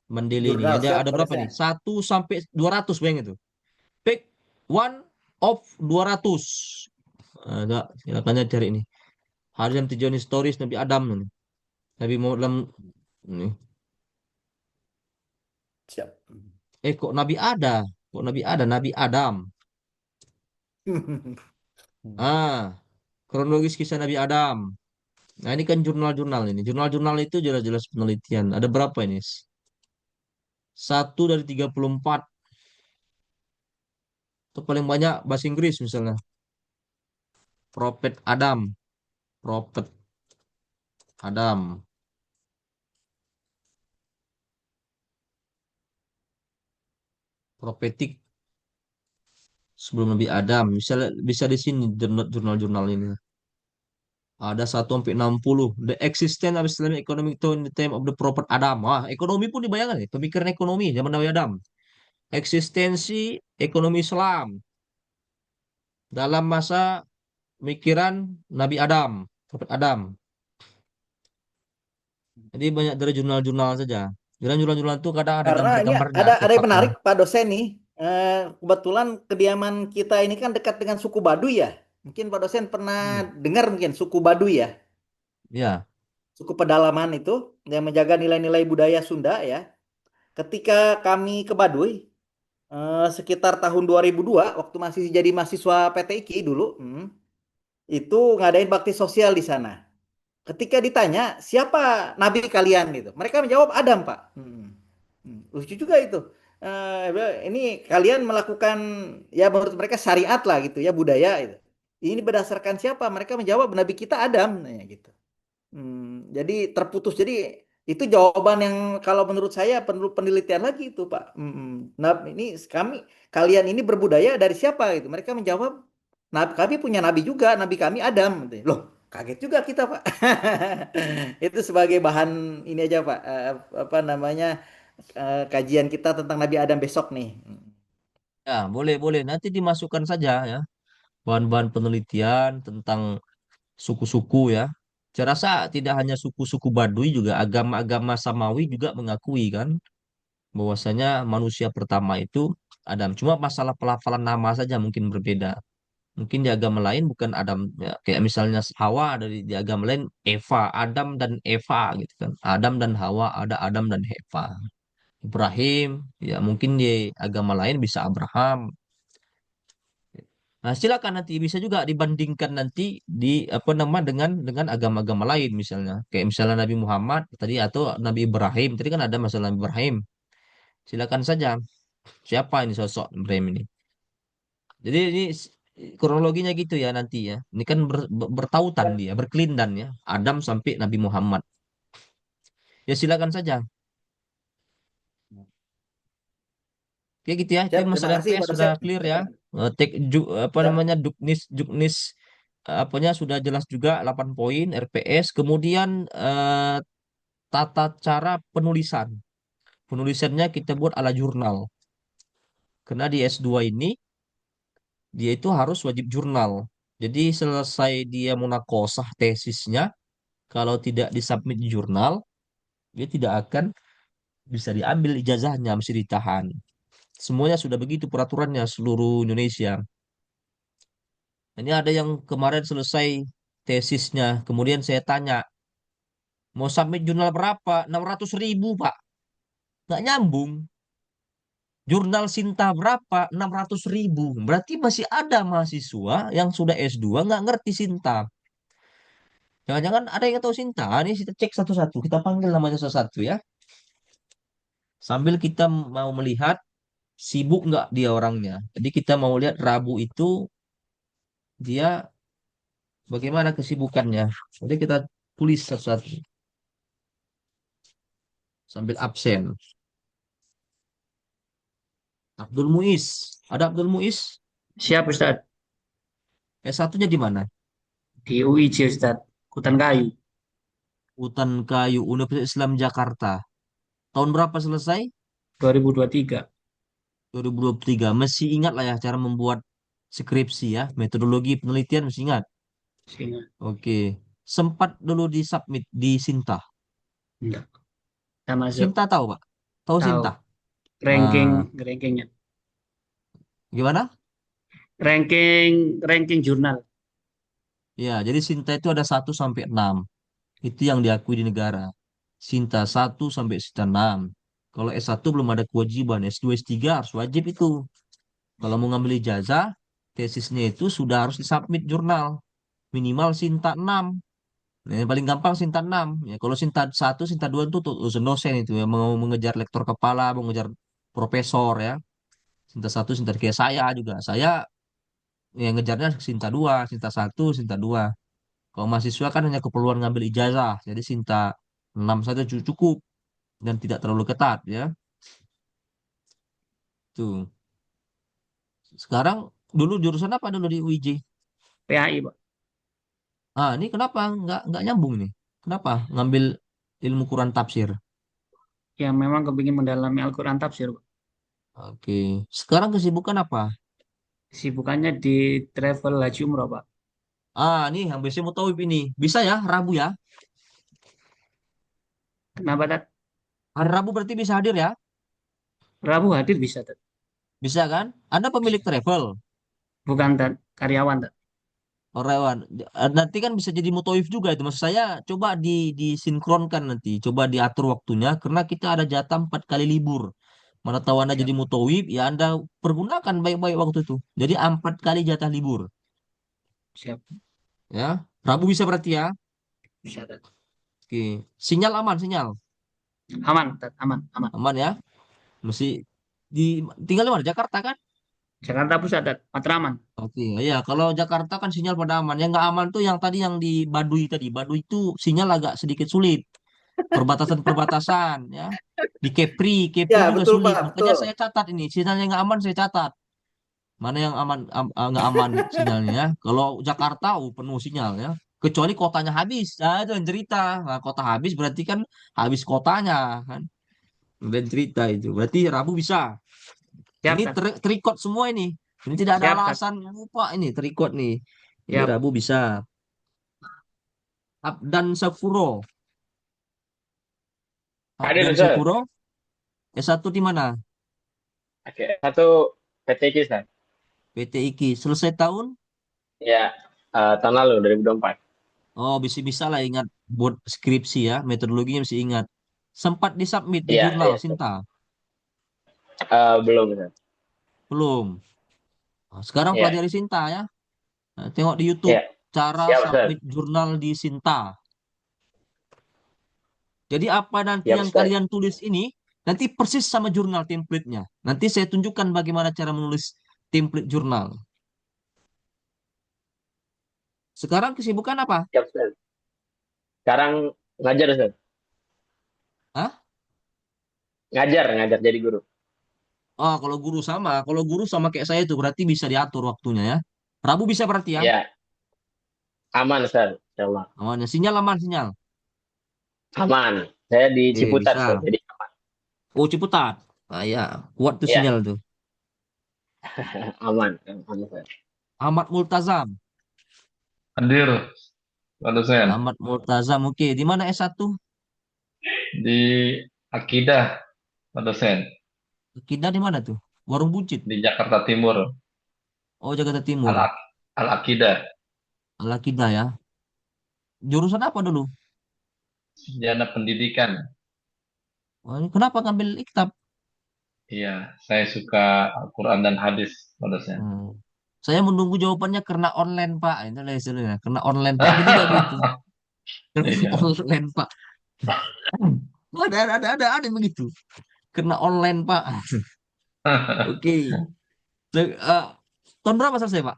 Mandeli ini. Jurnal siap Ada pada berapa nih? saya. 1 sampai 200 bayang itu. Pick one of 200. Ada, silakan aja cari ini. Harian tujuan historis Nabi Adam ini. Nabi Muhammad ini. Siap. Kok Nabi ada? Kok Nabi ada? Nabi Adam. Ah, kronologis kisah Nabi Adam. Nah, ini kan jurnal-jurnal ini. Jurnal-jurnal itu jelas-jelas penelitian. Ada berapa ini? 1 dari 34. Itu paling banyak bahasa Inggris misalnya. Prophet Adam. Prophet Adam. Prophetic sebelum Nabi Adam. Bisa di sini jurnal-jurnal ini. Ada 1 sampai 60. The existence of Islamic economic thought in the time of the Prophet Adam. Wah, ekonomi pun dibayangkan nih. Pemikiran ekonomi zaman Nabi Adam. Eksistensi ekonomi Islam dalam masa pemikiran Nabi Adam, Prophet Adam. Jadi banyak dari jurnal-jurnal saja. Juran-juran tuh kadang ada Karena ini gambar-gambarnya, ada yang artefaknya. menarik Pak dosen nih. Kebetulan kediaman kita ini kan dekat dengan suku Baduy ya. Mungkin Pak dosen pernah Hmm. dengar mungkin suku Baduy ya. Ya, Suku pedalaman itu yang menjaga nilai-nilai budaya Sunda ya. Ketika kami ke Baduy, sekitar tahun 2002 waktu masih jadi mahasiswa PTIK dulu, itu ngadain bakti sosial di sana. Ketika ditanya siapa nabi kalian gitu, mereka menjawab Adam, Pak. Lucu juga itu. Ini kalian melakukan ya menurut mereka syariat lah gitu ya, budaya itu. Ini berdasarkan siapa? Mereka menjawab nabi kita Adam, nah, gitu. Jadi terputus. Jadi itu jawaban yang kalau menurut saya perlu penelitian lagi itu, Pak. Nah, ini kalian ini berbudaya dari siapa gitu. Mereka menjawab, nah, kami punya nabi juga, nabi kami Adam. Loh, kaget juga kita, Pak. Itu sebagai bahan ini aja, Pak. Apa namanya? Kajian kita tentang Nabi Adam besok nih. ya boleh boleh. Nanti dimasukkan saja ya bahan-bahan penelitian tentang suku-suku ya. Saya rasa tidak hanya suku-suku Baduy juga agama-agama Samawi juga mengakui kan bahwasanya manusia pertama itu Adam. Cuma masalah pelafalan nama saja mungkin berbeda. Mungkin di agama lain bukan Adam ya. Kayak misalnya Hawa dari di agama lain Eva, Adam dan Eva gitu kan. Adam dan Hawa ada Adam dan Eva. Ibrahim ya mungkin di agama lain bisa Abraham. Nah, silakan nanti bisa juga dibandingkan nanti di apa nama dengan agama-agama lain misalnya. Kayak misalnya Nabi Muhammad tadi atau Nabi Ibrahim. Tadi kan ada masalah Nabi Ibrahim. Silakan saja. Siapa ini sosok Ibrahim ini? Jadi ini kronologinya gitu ya nanti ya. Ini kan bertautan dia, berkelindan ya. Adam sampai Nabi Muhammad. Ya silakan saja. Kayak gitu ya. Itu Siap, terima masalah kasih RPS Pak sudah dosen. clear ya. Apa Siap. namanya juknis apanya sudah jelas juga 8 poin RPS. Kemudian tata cara penulisan. Penulisannya kita buat ala jurnal. Karena di S2 ini dia itu harus wajib jurnal. Jadi selesai dia munakosah tesisnya, kalau tidak disubmit di jurnal, dia tidak akan bisa diambil ijazahnya, mesti ditahan. Semuanya sudah begitu peraturannya seluruh Indonesia. Ini ada yang kemarin selesai tesisnya, kemudian saya tanya, mau submit jurnal berapa? 600.000, Pak. Nggak nyambung. Jurnal Sinta berapa? 600.000. Berarti masih ada mahasiswa yang sudah S2 nggak ngerti Sinta. Jangan-jangan ada yang tahu Sinta. Ini kita cek satu-satu. Kita panggil namanya satu-satu ya. Sambil kita mau melihat sibuk nggak dia orangnya. Jadi kita mau lihat Rabu itu dia bagaimana kesibukannya. Jadi kita tulis satu-satu sambil absen. Abdul Muiz. Ada Abdul Muiz? Siap Ustadz, S1-nya di mana? di UIJ Ustadz, Hutan Kayu, Hutan Kayu, Universitas Islam Jakarta. Tahun berapa selesai? 2023. 2023. Masih ingat lah ya cara membuat skripsi ya. Metodologi penelitian masih ingat. Sehingga Oke. Sempat dulu disubmit di Sinta. enggak, kita masuk, Sinta tahu, Pak? Tahu tahu Sinta? ranking Ah, rankingnya, gimana? ranking jurnal. Ya, jadi Sinta itu ada 1 sampai 6. Itu yang diakui di negara. Sinta 1 sampai Sinta 6. Kalau S1 belum ada kewajiban. S2, S3 harus wajib itu. Kalau mau ngambil ijazah, tesisnya itu sudah harus disubmit jurnal. Minimal Sinta 6. Nah, yang paling gampang Sinta 6. Ya, kalau Sinta 1, Sinta 2 itu urusan dosen itu ya. Mau mengejar lektor kepala, mau mengejar profesor ya. Sinta 1, Sinta kayak saya juga. Saya yang ngejarnya Sinta 2, Sinta 1, Sinta 2. Kalau mahasiswa kan hanya keperluan ngambil ijazah. Jadi Sinta 6 saja cukup dan tidak terlalu ketat ya. Tuh. Sekarang dulu jurusan apa dulu di UIJ? PAI Pak. Ah, ini kenapa nggak nyambung nih? Kenapa ngambil ilmu Quran tafsir? Yang memang kepingin mendalami Al-Quran tafsir Pak. Oke. Sekarang kesibukan apa? Kesibukannya di travel haji umroh Pak. Ah, nih yang biasanya mau tahu ini. Bisa ya, Rabu ya? Kenapa Tat? Hari Rabu berarti bisa hadir ya? Rabu hadir bisa, Tat. Bisa kan? Anda pemilik Bisa. travel, Bukan, Tat. Karyawan, Tat. karyawan. Nanti kan bisa jadi mutoif juga itu. Maksud saya coba disinkronkan nanti, coba diatur waktunya karena kita ada jatah 4 kali libur. Mana tahu Anda Siap, jadi mutawif, ya Anda pergunakan baik-baik waktu itu. Jadi 4 kali jatah libur, siap. ya. Rabu bisa berarti ya. Bisa, Tat. Oke. Sinyal aman, sinyal Aman, Tat. Aman, aman. aman ya. Mesti di tinggal di mana? Jakarta kan? Jakarta Pusat, Tat. Matraman. Oke, ya kalau Jakarta kan sinyal pada aman. Yang nggak aman tuh yang tadi yang di Baduy tadi. Baduy itu sinyal agak sedikit sulit. Perbatasan-perbatasan ya. Di Kepri Ya, juga betul sulit. Pak, Makanya betul. saya catat ini sinyal yang nggak aman saya catat. Mana yang aman nggak aman sinyalnya ya. Kalau Jakarta penuh sinyal ya. Kecuali kotanya habis. Nah, itu yang cerita. Nah, kota habis berarti kan habis kotanya kan. Dan cerita itu. Berarti Rabu bisa. Siap, Ini Tat. terikot semua ini. Ini tidak ada Siap, Tat. alasan lupa ini terikot nih. Ini Siap. Rabu bisa. Abdan Sakuro. Hadir, Abdan Ustaz. Sakuro. S1 di mana? Oke, satu PTQ, Ustaz. PT IKI. Selesai tahun? Ya, tahun lalu, 2024. Oh, bisa-bisa lah ingat buat skripsi ya. Metodologinya mesti ingat. Sempat disubmit di Iya, jurnal iya, Ustaz. Sinta? Belum, Ustaz. Belum. Nah, sekarang Iya, pelajari Sinta ya. Nah, tengok di YouTube iya. cara Siap, Ustaz. submit jurnal di Sinta. Jadi apa nanti Siap, yang Ustaz. kalian tulis ini nanti persis sama jurnal template-nya. Nanti saya tunjukkan bagaimana cara menulis template jurnal. Sekarang kesibukan apa? Siap, Ustaz. Sekarang ngajar, Ustaz. Hah? Ngajar jadi guru. Oh, kalau guru sama. Kalau guru sama kayak saya itu berarti bisa diatur waktunya ya. Rabu bisa berarti ya. Iya, aman, Ustaz. Insyaallah. Amannya sinyal aman sinyal. Aman. Saya di Oke, Ciputat, Ustaz. bisa. Jadi aman. Oh, Ciputat. Ah ya, kuat tuh Iya, sinyal tuh. aman. Aman, Ustaz. Ahmad Multazam. Hadir, Pak dosen, Ahmad Multazam. Oke, di mana S1? di Akidah, Pak dosen, Kita di mana tuh? Warung Buncit. di Jakarta Timur, Oh, Jakarta Timur. Al Al-Akidah, Al-Aqidah ya. Jurusan apa dulu? Sarjana Pendidikan. Oh, ini kenapa ngambil Iktab? Iya, saya suka Al-Quran dan hadis, Pak dosen. Hmm. Saya menunggu jawabannya karena online, Pak. Itu lah istilahnya. Karena online, Pak. Ada juga begitu. Karena Iya. online, Pak. Ada yang begitu. Karena online, Pak. Oke. Tahun berapa selesai, Pak?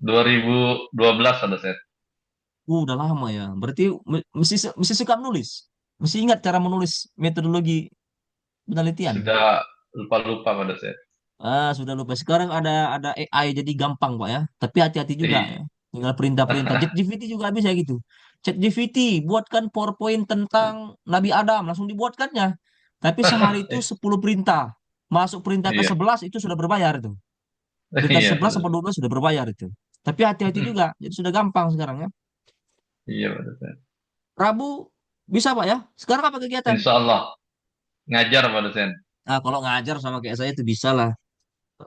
2012, Pak dosen. Udah lama ya. Berarti mesti suka menulis. Mesti ingat cara menulis metodologi penelitian. Sudah lupa-lupa, Pak dosen. Sudah lupa. Sekarang ada AI jadi gampang, Pak ya. Tapi hati-hati juga ya. Iya. Tinggal perintah-perintah. ChatGPT juga bisa gitu. ChatGPT buatkan PowerPoint tentang Nabi Adam, langsung dibuatkannya. Tapi sehari itu 10 perintah. Masuk perintah Iya, ke-11 itu sudah berbayar itu. Perintah iya, Pak 11 sampai dosen. 12 sudah berbayar itu. Tapi hati-hati juga. Jadi sudah gampang sekarang ya. Iya, Pak dosen. Rabu bisa, Pak ya. Sekarang apa kegiatan? Insya Allah ngajar, Pak dosen. Nah, kalau ngajar sama kayak saya itu bisa lah.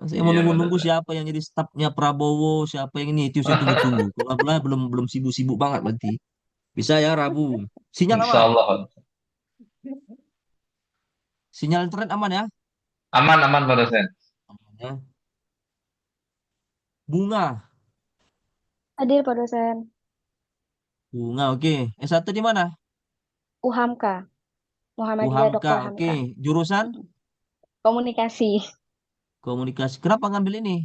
Saya mau Iya, Pak nunggu-nunggu dosen. siapa yang jadi stafnya Prabowo, siapa yang ini itu saya tunggu-tunggu. Kalau Abdullah belum belum sibuk-sibuk banget berarti. Bisa ya Rabu. Sinyal Insya aman. Allah, Pak dosen. Sinyal internet aman ya. Aman, aman, Pak dosen. Ya. Bunga. Hadir Pak dosen. Bunga oke. S1 di mana? UHAMKA. Muhammadiyah UHAMKA Dr. oke. Hamka. Jurusan Komunikasi. komunikasi. Kenapa ngambil ini?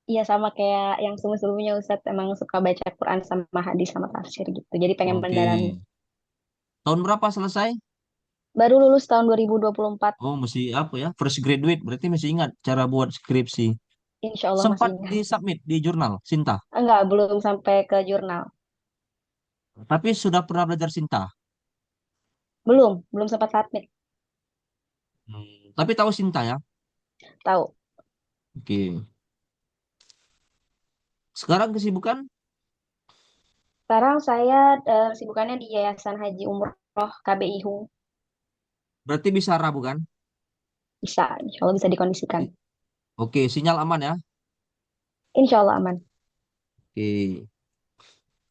Iya sama kayak yang sebelum-sebelumnya Ustadz emang suka baca Quran sama hadis sama tafsir gitu. Jadi pengen Oke. mendalami. Tahun berapa selesai? Baru lulus tahun 2024. Oh, mesti apa ya? Fresh graduate berarti mesti ingat cara buat skripsi. Insya Allah masih Sempat ingat. disubmit di jurnal Sinta. Enggak, belum sampai ke jurnal. Tapi sudah pernah belajar Sinta. Belum sempat submit. Tapi tahu Sinta ya. Tahu. Oke. Sekarang kesibukan? Sekarang saya sibukannya di Yayasan Haji Umroh KBI Hung. Berarti bisa Rabu kan? Bisa, insya Allah bisa dikondisikan. Oke, sinyal aman ya. Insya Allah aman. Oke.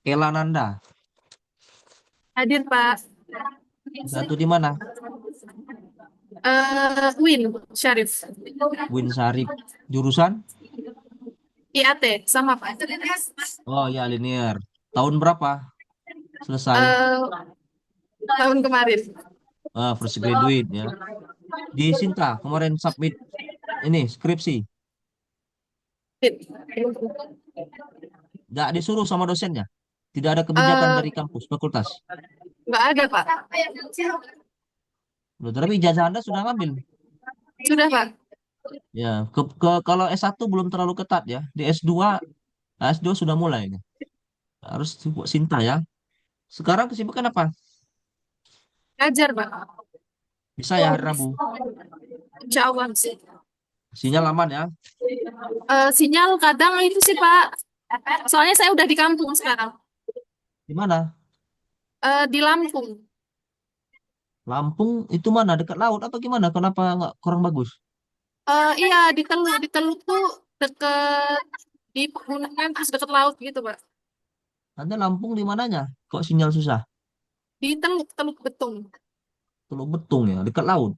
Elananda. Hadir, Pak. Satu di mana? Win, Syarif. Win Sarip. Jurusan? IAT, sama Pak. Oh ya, linear. Tahun berapa selesai? Eh, tahun kemarin. Fresh graduate ya. Di Sinta kemarin submit ini skripsi. Nggak disuruh sama dosennya. Tidak ada kebijakan Eh, dari kampus, fakultas. nggak ada, Pak. Loh, tapi ijazah Anda sudah ngambil. Sudah, Pak. Ya, kalau S1 belum terlalu ketat ya. Di S2 sudah mulai ini. Harus Sinta ya. Sekarang kesibukan apa? Ngajar, Pak. Bisa ya hari Rabu. Insya Allah. Sinyal aman ya. Sinyal kadang itu sih, Pak. Soalnya saya udah di kampung sekarang. Di mana? Di Lampung. Lampung itu mana? Dekat laut apa gimana? Kenapa nggak kurang bagus? Iya, di Teluk tuh deket di pegunungan terus deket laut gitu, Pak. Anda Lampung di mananya? Kok sinyal susah? Di Teluk, Teluk Betung. Teluk Betung ya, dekat laut.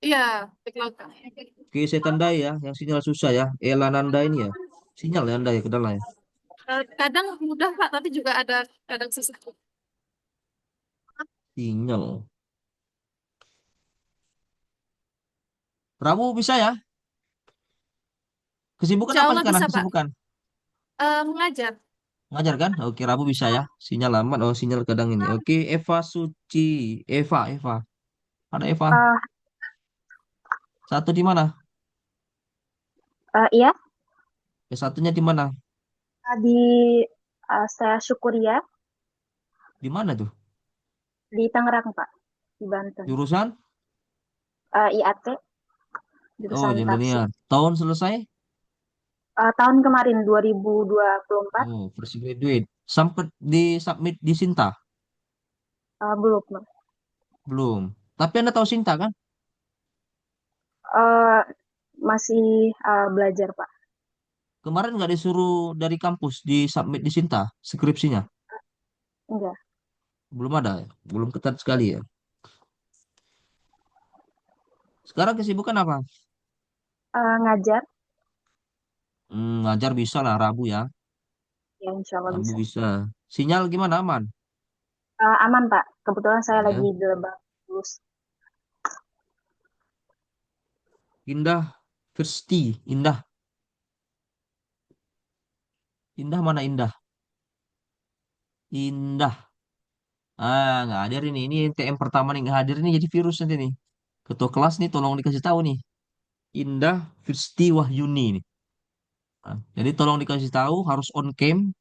Iya, deket laut, Pak. Oke, saya tandai ya, yang sinyal susah ya. Elananda ini ya. Sinyal ya Anda ya ke dalam ya. Kadang mudah, Pak, tapi juga ada kadang susah. Sinyal. Rabu bisa ya? Kesibukan Insya apa Allah sekarang? bisa, Pak. Kesibukan? Mengajar. Ngajar kan? Oke, Rabu bisa ya. Sinyal aman. Oh, sinyal kadang ini. Oke, Eva Suci. Eva. Ada Eva. Satu di mana? Iya, Satunya di mana? di saya syukuri ya Di mana tuh? di Tangerang Pak, di Banten. Jurusan? IAT, Oh, jurusan jadi tafsir. linear. Tahun selesai? Tahun kemarin 2024 Oh, fresh graduate. Sampai di submit di Sinta? belum Pak. Belum. Tapi Anda tahu Sinta kan? Eh, masih belajar Pak. Kemarin nggak disuruh dari kampus di submit di Sinta skripsinya? Enggak. Belum ada ya? Belum ketat sekali ya. Sekarang kesibukan apa? Ngajar, Ngajar bisa lah Rabu ya. ya insya Allah Rabu bisa. bisa. Sinyal gimana aman? Aman Pak, kebetulan saya Ya. lagi di Lebak Bulus. Indah Firsti. Indah. Indah mana Indah? Indah. Nggak hadir ini. Ini TM pertama nih nggak hadir ini jadi virus nanti nih. Ketua kelas nih tolong dikasih tahu nih. Indah Firsti Wahyuni nih. Jadi tolong dikasih tahu harus on cam.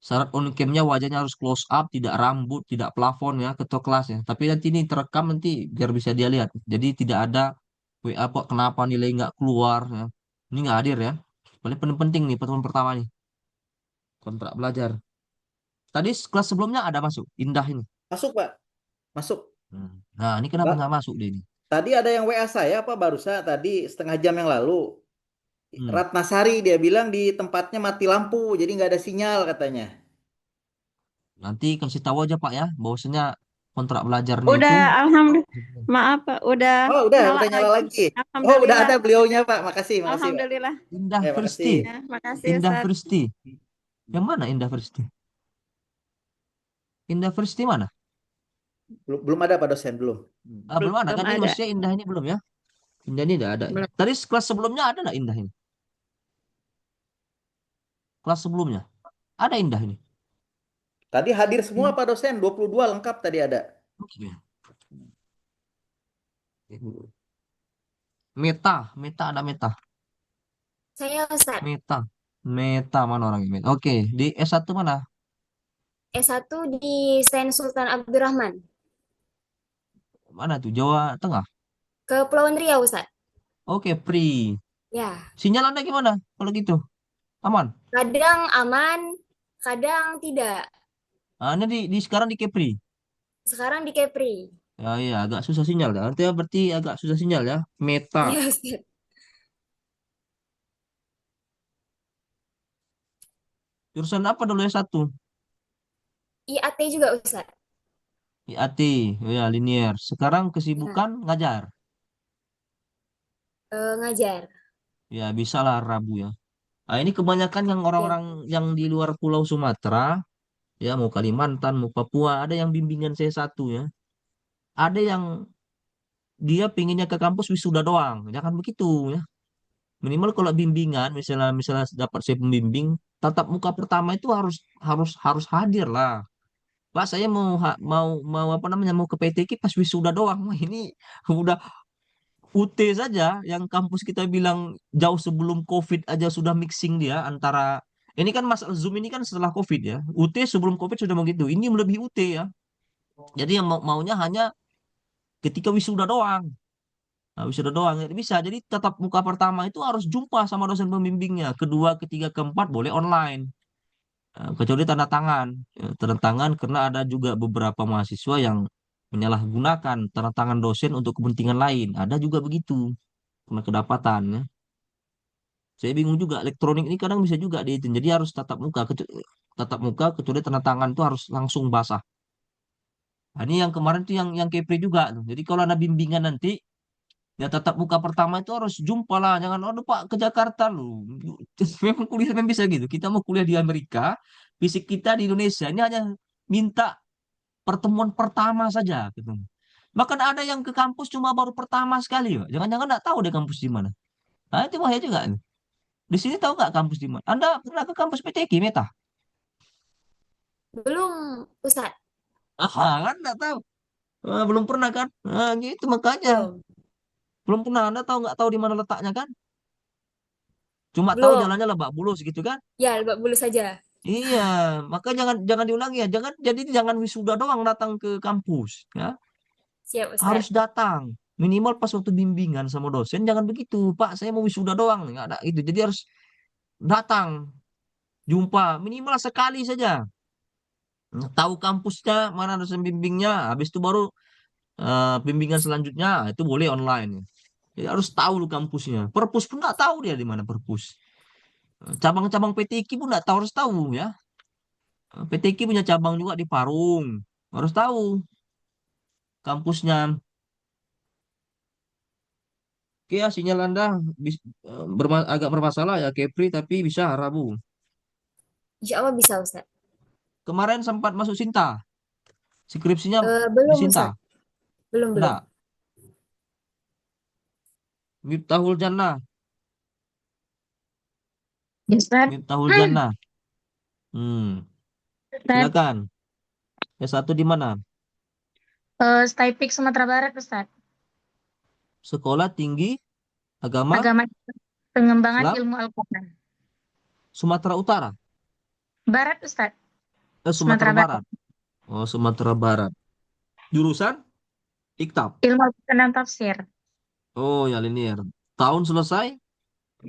Syarat on camnya wajahnya harus close up, tidak rambut, tidak plafon ya, ketua kelasnya. Tapi nanti ini terekam nanti biar bisa dia lihat. Jadi tidak ada WA kok kenapa nilai nggak keluar ya. Ini nggak hadir ya. Paling penting nih pertemuan pertama nih. Kontrak belajar. Tadi kelas sebelumnya ada masuk. Indah ini. Masuk, Pak. Masuk. Nah, ini kenapa Pak, nggak masuk deh ini? tadi ada yang WA saya apa barusan tadi setengah jam yang lalu. Hmm. Ratnasari dia bilang di tempatnya mati lampu, jadi nggak ada sinyal katanya. Nanti kasih tahu aja Pak ya, bahwasanya kontrak belajarnya itu. Udah, alhamdulillah. Maaf, Pak. Udah Oh, nyala udah nyala lagi. lagi. Oh, udah Alhamdulillah. ada beliaunya, Pak. Makasih, makasih, Pak. Alhamdulillah. Indah Makasih. Firsti. Ya, makasih Indah Ustaz. Firsti. Yang mana Indah Firsti? Indah Firsti mana? Belum ada Pak dosen, belum. Belum ada kan? Ini ada. maksudnya Indah ini belum ya? Indah ini tidak ada. Belum. Tadi kelas sebelumnya ada nggak Indah ini? Kelas sebelumnya ada Indah ini. Tadi hadir semua Pak dosen, 22 lengkap tadi ada. Oke. Meta ada Meta. Saya Ustaz, Meta mana orangnya? Meta. Oke, di S1 mana? S1 di Saint Sultan Abdurrahman, Mana tuh? Jawa Tengah. Kepulauan Riau Ustaz. Oke, Pri. Ya, Sinyal Anda gimana kalau gitu? Aman? kadang aman, kadang tidak. Anda sekarang di Kepri. Sekarang di Kepri. Ya, iya, agak susah sinyal ya. Nanti berarti agak susah sinyal ya. Meta. Iya, Ustaz. Jurusan apa dulu ya satu? IAT juga, Ustaz. IAT. Oh ya, linear. Sekarang Ya, kesibukan ngajar. ngajar. Ya, bisa lah Rabu ya. Nah, ini kebanyakan yang Ya. orang-orang yang di luar Pulau Sumatera, ya mau Kalimantan, mau Papua, ada yang bimbingan C1 ya. Ada yang dia pinginnya ke kampus wisuda doang. Jangan begitu ya. Minimal kalau bimbingan, misalnya misalnya dapat saya pembimbing, tatap muka pertama itu harus harus harus hadir lah. Pak, saya mau apa namanya mau ke PTK pas wisuda doang. Wah, ini udah UT saja yang kampus kita bilang jauh sebelum COVID aja sudah mixing dia antara ini kan masalah Zoom ini kan setelah COVID ya. UT sebelum COVID sudah begitu. Ini melebihi UT ya. Jadi yang maunya hanya ketika wisuda doang. Nah, wisuda doang nggak bisa. Jadi tatap muka pertama itu harus jumpa sama dosen pembimbingnya. Kedua, ketiga, keempat boleh online. Kecuali tanda tangan. Ya, tanda tangan karena ada juga beberapa mahasiswa yang menyalahgunakan tanda tangan dosen untuk kepentingan lain. Ada juga begitu. Karena kedapatan ya. Saya bingung juga. Elektronik ini kadang bisa juga diitin. Jadi harus tatap muka. Tatap muka kecuali tanda tangan itu harus langsung basah. Nah, ini yang kemarin tuh yang Kepri juga tuh. Jadi kalau ada bimbingan nanti ya tatap muka pertama itu harus jumpa lah. Jangan, aduh Pak ke Jakarta lu. Memang kuliah memang bisa gitu. Kita mau kuliah di Amerika, fisik kita di Indonesia. Ini hanya minta pertemuan pertama saja gitu. Bahkan ada yang ke kampus cuma baru pertama sekali. Pak. Jangan-jangan nggak tahu deh kampus di mana. Nah, itu bahaya juga. Di sini tahu nggak kampus di mana? Anda pernah ke kampus PTK Meta? Belum, Ustaz. Kan nggak tahu. Belum pernah kan? Nah, gitu makanya. Belum. Belum pernah. Anda tahu nggak tahu di mana letaknya kan? Cuma tahu Belum. jalannya Lebak Bulus gitu kan? Ya, Lebak Bulus saja. Iya, maka jangan jangan diulangi ya. Jangan wisuda doang datang ke kampus ya. Siap, Harus Ustaz. datang. Minimal pas waktu bimbingan sama dosen jangan begitu. Pak, saya mau wisuda doang. Nggak ada itu. Jadi harus datang, jumpa minimal sekali saja. Tahu kampusnya, mana dosen bimbingnya. Habis itu baru bimbingan selanjutnya itu boleh online. Jadi harus tahu lu kampusnya. Perpus pun nggak tahu dia di mana perpus. Cabang-cabang PTQ pun nggak tahu harus tahu ya. PTQ punya cabang juga di Parung. Harus tahu kampusnya. Oke ya, sinyal Anda agak bermasalah ya, Kepri, tapi bisa Rabu. Insya Allah bisa, Ustaz. Kemarin sempat masuk Sinta. Skripsinya di Belum, Ustaz. Sinta. Belum. Enggak. Miftahul Jannah. Ustaz, Miftahul Jannah. Hmm. Ustaz, Silakan. S1 di mana? Staipik Sumatera Barat, Ustaz. Sekolah Tinggi Agama Agama Pengembangan Islam Ilmu Al-Quran. Sumatera Utara. Barat, Ustaz. Sumatera Sumatera Barat. Barat. Oh, Sumatera Barat. Jurusan Iktab. Ilmu Al-Quran dan Tafsir. Oh, ya linear. Tahun selesai,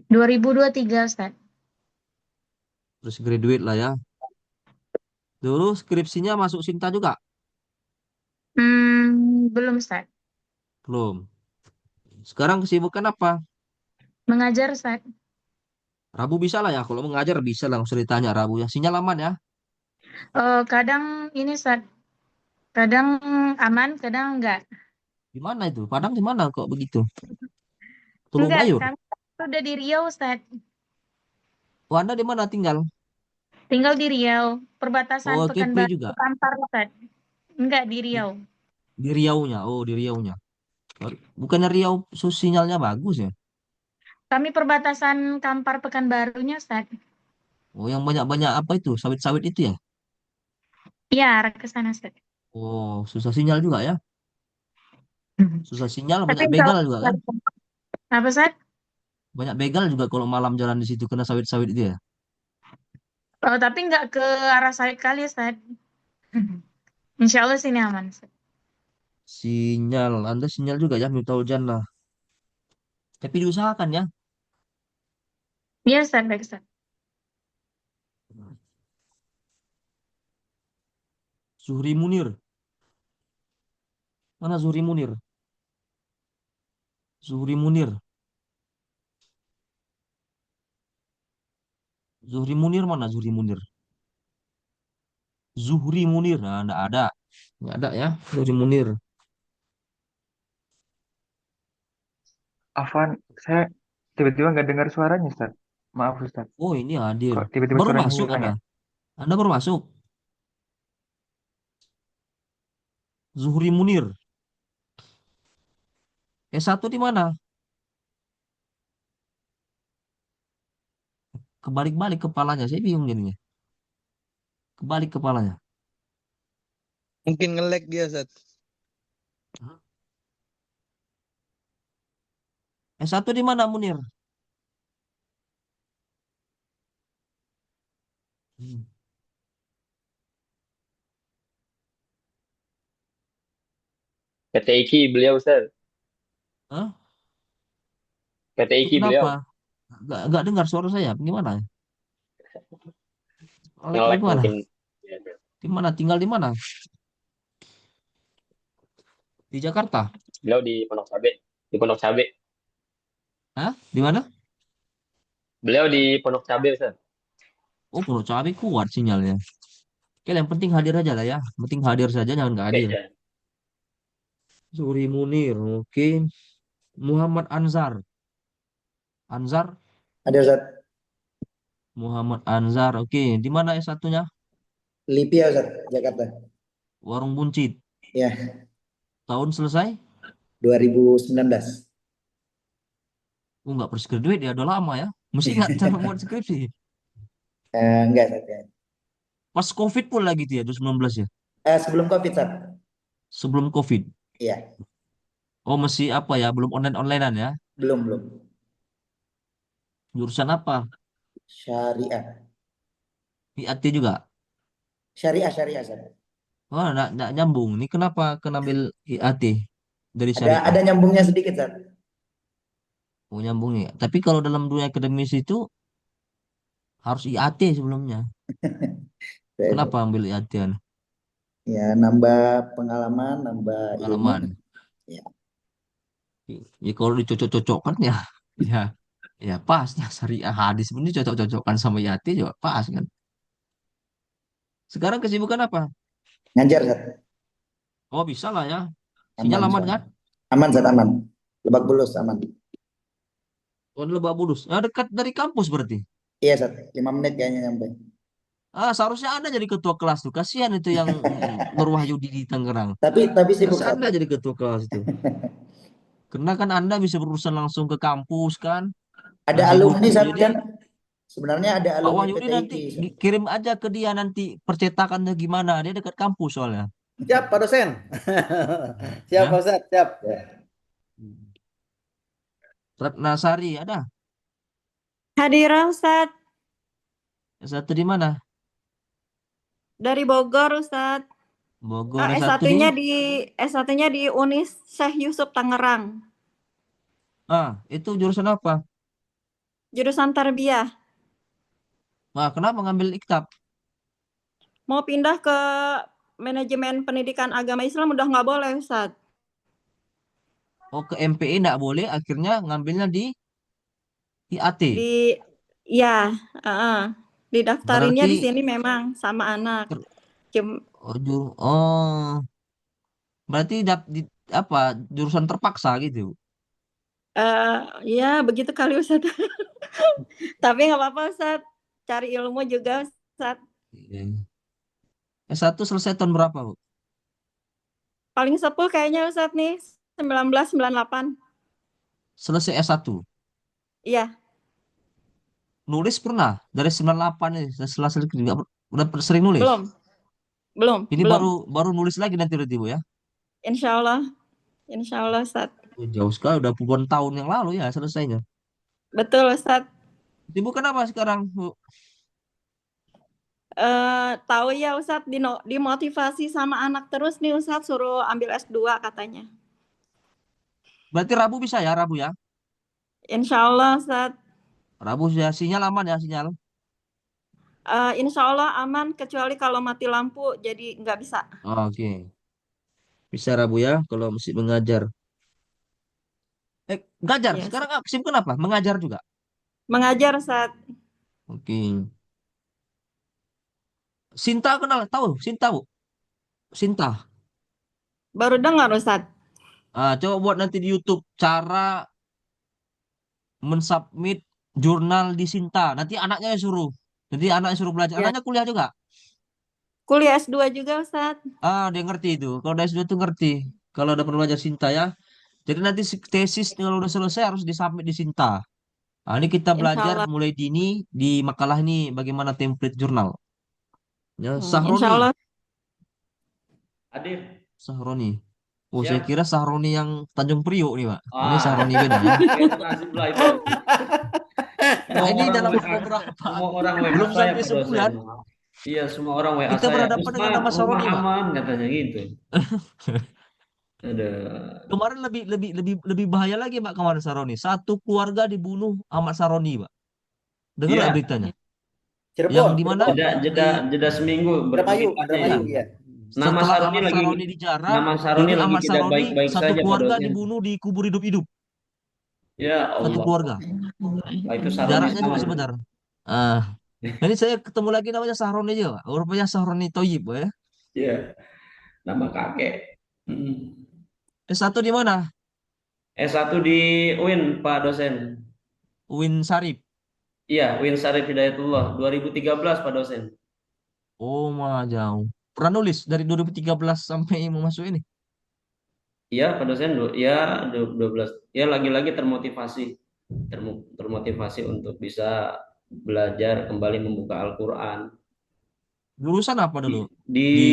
2023, Ustaz. terus graduate lah ya. Dulu skripsinya masuk Sinta juga? Belum, Ustaz. Belum. Sekarang kesibukan apa? Mengajar, Ustaz. Rabu bisa lah ya. Kalau mengajar bisa langsung ditanya Rabu ya. Sinyal aman ya. Kadang ini, Ustaz. Kadang aman, kadang enggak. Di mana itu? Padang di mana kok begitu? Tulung Enggak, Bayur. kami udah di Riau, Ustaz. Oh, Anda di mana tinggal? Tinggal di Riau. Perbatasan Oh, Kepri Pekanbaru, juga. Kampar, Ustaz. Enggak, di Di, Riau. di Riaunya. Oh, di Riaunya. Bukannya Riau sinyalnya bagus ya? Kami perbatasan Kampar Pekanbarunya, Ustaz. Oh, yang banyak-banyak apa itu? Sawit-sawit itu ya? Iya, arah ke sana, Ustaz. Oh, susah sinyal juga ya? Susah sinyal, Tapi banyak insya begal juga kan? Allah, apa, Ustaz? Banyak begal juga kalau malam jalan di situ kena sawit-sawit itu ya. Oh, tapi nggak ke arah sawit kali, Ustaz. Insya Allah sini aman, Ustaz. Sinyal, Anda sinyal juga ya, Miftahul Jannah. Tapi diusahakan ya. Iya, Ustaz, baik, Ustaz. Zuhri Munir. Mana Zuhri Munir? Zuhri Munir. Zuhri Munir mana Zuhri Munir? Zuhri Munir. Nah, enggak ada. Enggak ada ya, Zuhri Munir. Afwan, saya tiba-tiba nggak dengar suaranya, Ustaz. Maaf, Ustaz. Oh, ini hadir. Kok tiba-tiba Baru suaranya masuk hilang Anda. ya? Anda baru masuk. Zuhri Munir. S1 di mana? Kebalik-balik kepalanya. Saya bingung jadinya. Kebalik kepalanya. Mungkin nge-lag dia, Ustaz. S1 di mana Munir? Hmm. PT IKI beliau Ustaz. Hah? PT Itu IKI beliau. kenapa? Nggak dengar suara saya. Gimana? Lag Nge-lag gimana? mungkin. Di mana? Tinggal di mana? Di Jakarta? Beliau di Pondok Cabe. Di Pondok Cabe. Hah? Di mana? Beliau di Pondok Cabe Ustaz. Oh, Pondok Cabe kuat sinyalnya. Oke, yang penting hadir aja lah ya. Yang penting hadir saja, jangan nggak Oke, hadir. ya. Zuhri Munir, oke. Muhammad Anzar. Anzar? Ada Ustaz. Muhammad Anzar, oke. Di mana S1-nya? Lipia Ustaz, Jakarta. Warung Buncit. Ya, Tahun selesai? 2019. Oh, nggak fresh graduate ya, udah lama ya. Mesti nggak cara buat skripsi. Enggak Ustaz ya. Pas COVID pun lagi tuh ya, 2019 ya. Sebelum COVID Ustaz. Sebelum COVID. Iya, Oh, masih apa ya, belum online-onlinean ya. belum. Jurusan apa? Syariah. IAT juga. Syariah Ustaz. Oh, nggak nyambung. Ini kenapa kenambil IAT dari Ada syariah? nyambungnya sedikit Ustaz. Oh, nyambung ya. Tapi kalau dalam dunia akademis itu harus IAT sebelumnya. Kenapa ambil IAT-an? Ya, nambah pengalaman, nambah ilmu. Pengalaman. Ya. Ya kalau dicocok-cocokkan ya, ya pas ya syariah hadis ini cocok-cocokkan sama IAT juga pas kan. Sekarang kesibukan apa? Ngajar Ustaz. Oh, bisa lah ya. Sinyal aman Ustaz. kan? Aman Ustaz, aman. Lebak Bulus aman. Oh, Lebak Bulus. Ah, dekat dari kampus berarti. Iya Ustaz, 5 menit kayaknya nyampe. Ah, seharusnya Anda jadi ketua kelas tuh. Kasihan itu yang Nur Wahyudi di Tangerang. Tapi sibuk Harusnya Ustaz. Anda jadi ketua kelas itu. Karena kan Anda bisa berurusan langsung ke kampus kan. Ada Ngasih alumni buku. Ustaz Jadi kan? Sebenarnya ada Pak alumni Wahyudi nanti PTIQ. kirim aja ke dia nanti percetakannya gimana. Dia dekat kampus soalnya. Siap, Pak dosen. Siap, Ya. Pak Ustadz, siap. Ratna Sari ada? Hadirah Ustadz, S1 di mana? dari Bogor Ustadz. Bogor. S1 S1-nya di Unis Syekh Yusuf Tangerang. Itu jurusan apa? Jurusan Tarbiyah. Nah, kenapa ngambil IKTAB? Mau pindah ke manajemen pendidikan agama Islam udah nggak boleh Ustadz. Oh, ke MPI nggak boleh, akhirnya ngambilnya di IAT. Ya, didaftarinnya di Berarti sini memang sama anak. Berarti apa jurusan terpaksa gitu? Ya begitu kali Ustadz. Tapi nggak apa-apa Ustadz. Cari ilmu juga Ustadz. S1 selesai tahun berapa, Bu? Paling sepuh kayaknya Ustadz nih, 1998. Selesai S1. Iya. Nulis pernah dari 98 nih, selesai udah sering nulis? Belum. Ini baru nulis lagi nanti berarti, Bu ya? Insya Allah Ustadz. Jauh sekali, udah puluhan tahun yang lalu ya selesainya. Betul Ustadz. Sibuk kenapa sekarang, Bu? Tahu ya Ustadz, dimotivasi sama anak terus nih Ustadz, suruh ambil S2 katanya. Berarti Rabu bisa ya, Rabu ya? Insya Allah Ustadz. Rabu ya, sinyal aman ya, sinyal? Insya Allah aman, kecuali kalau mati lampu jadi nggak bisa. Oke. Bisa Rabu ya kalau mesti mengajar. Ngajar. Yes. Sekarang kesibukan apa? Mengajar juga. Mengajar saat Oke. Sinta kenal? Tahu? Sinta, Bu? Sinta. baru dengar Ustadz. Coba buat nanti di YouTube cara mensubmit jurnal di Sinta. Nanti anaknya yang suruh. Nanti anaknya suruh belajar. Ya. Anaknya kuliah juga. Kuliah S2 juga Ustadz. Dia ngerti itu. Kalau udah S2 tuh ngerti. Kalau udah pernah belajar Sinta ya. Jadi nanti tesis kalau udah selesai harus disubmit di Sinta. Ini kita Insya belajar Allah. mulai dini di makalah ini bagaimana template jurnal. Ya, Insya Sahroni. Allah. Hadir. Sahroni. Oh, saya Siap. kira Sahroni yang Tanjung Priok nih, Pak. Ini Ah, Sahroni beda ya. nasib lah itu. Nah, ini Semua dalam orang waktu WA, berapa? semua orang WA Belum saya sampai Pak dosen. sebulan. Iya, semua orang WA Kita saya. berhadapan dengan Ustaz, nama rumah Sahroni, Pak. aman katanya gitu. Ada. Kemarin lebih bahaya lagi, Pak, kemarin Sahroni. Satu keluarga dibunuh Ahmad Sahroni, Pak. Dengar nggak Iya, beritanya? Cirebon, Yang di mana? jeda seminggu Indramayu, berberitanya Indramayu, itu. ya. Nama Setelah Saroni Ahmad lagi Sahroni dijarah, nama Saroni ini lagi Ahmad tidak Sahroni baik-baik satu saja Pak keluarga dosen. dibunuh dikubur hidup-hidup. Ya Satu Allah. keluarga. Nah, itu Saroni Jaraknya sama juga itu. sebentar. Ini saya ketemu lagi namanya Sahroni aja, Pak. Rupanya Sahroni Toyib, Pak, ya. Iya, nama kakek. S1 di mana? S1 di UIN Pak dosen. UIN Sarip. Iya, UIN Syarif Hidayatullah 2013 Pak dosen. Oh, mah jauh. Pernah nulis dari 2013 sampai mau masuk ini? Iya, Pak dosen, ya 12. Ya lagi-lagi termotivasi, termotivasi untuk bisa belajar kembali membuka Al-Quran. Jurusan apa dulu Di di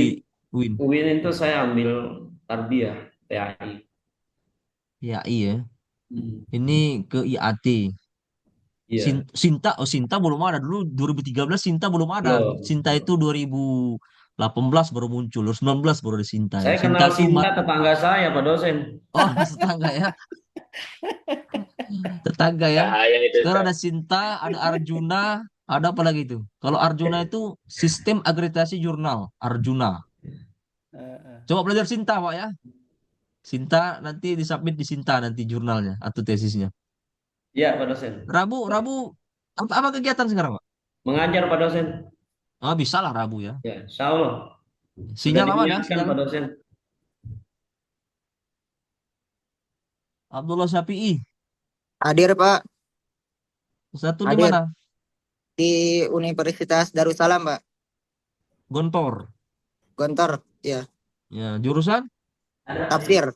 UIN? UIN itu saya ambil tarbiyah, TAI. Ya, iya. Ini ke IAT. Iya. Sinta belum ada dulu 2013 Sinta belum ada. Belum. Sinta itu 2018 baru muncul, 2019 baru ada Sinta. Saya Sinta kenal tuh Sinta tetangga saya, Pak dosen. Oh, tetangga ya. Tetangga ya. Bahaya itu, Sekarang Ustaz. ada Sinta, ada Arjuna, ada apa lagi itu? Kalau Arjuna itu sistem akreditasi jurnal, Arjuna. Coba belajar Sinta, Pak, ya. Sinta nanti disubmit di Sinta nanti jurnalnya atau tesisnya. Iya, Pak dosen. Rabu apa kegiatan sekarang, Pak? Mengajar, Pak dosen. Oh, bisa lah Rabu ya. Ya, insya Allah. Sinyal Sudah aman ya, diniatkan, sinyal. Pak dosen. Abdullah Syafi'i, Hadir Pak, satu di hadir mana? di Universitas Darussalam Pak, Gontor. Gontor, ya, Ya, jurusan? tafsir,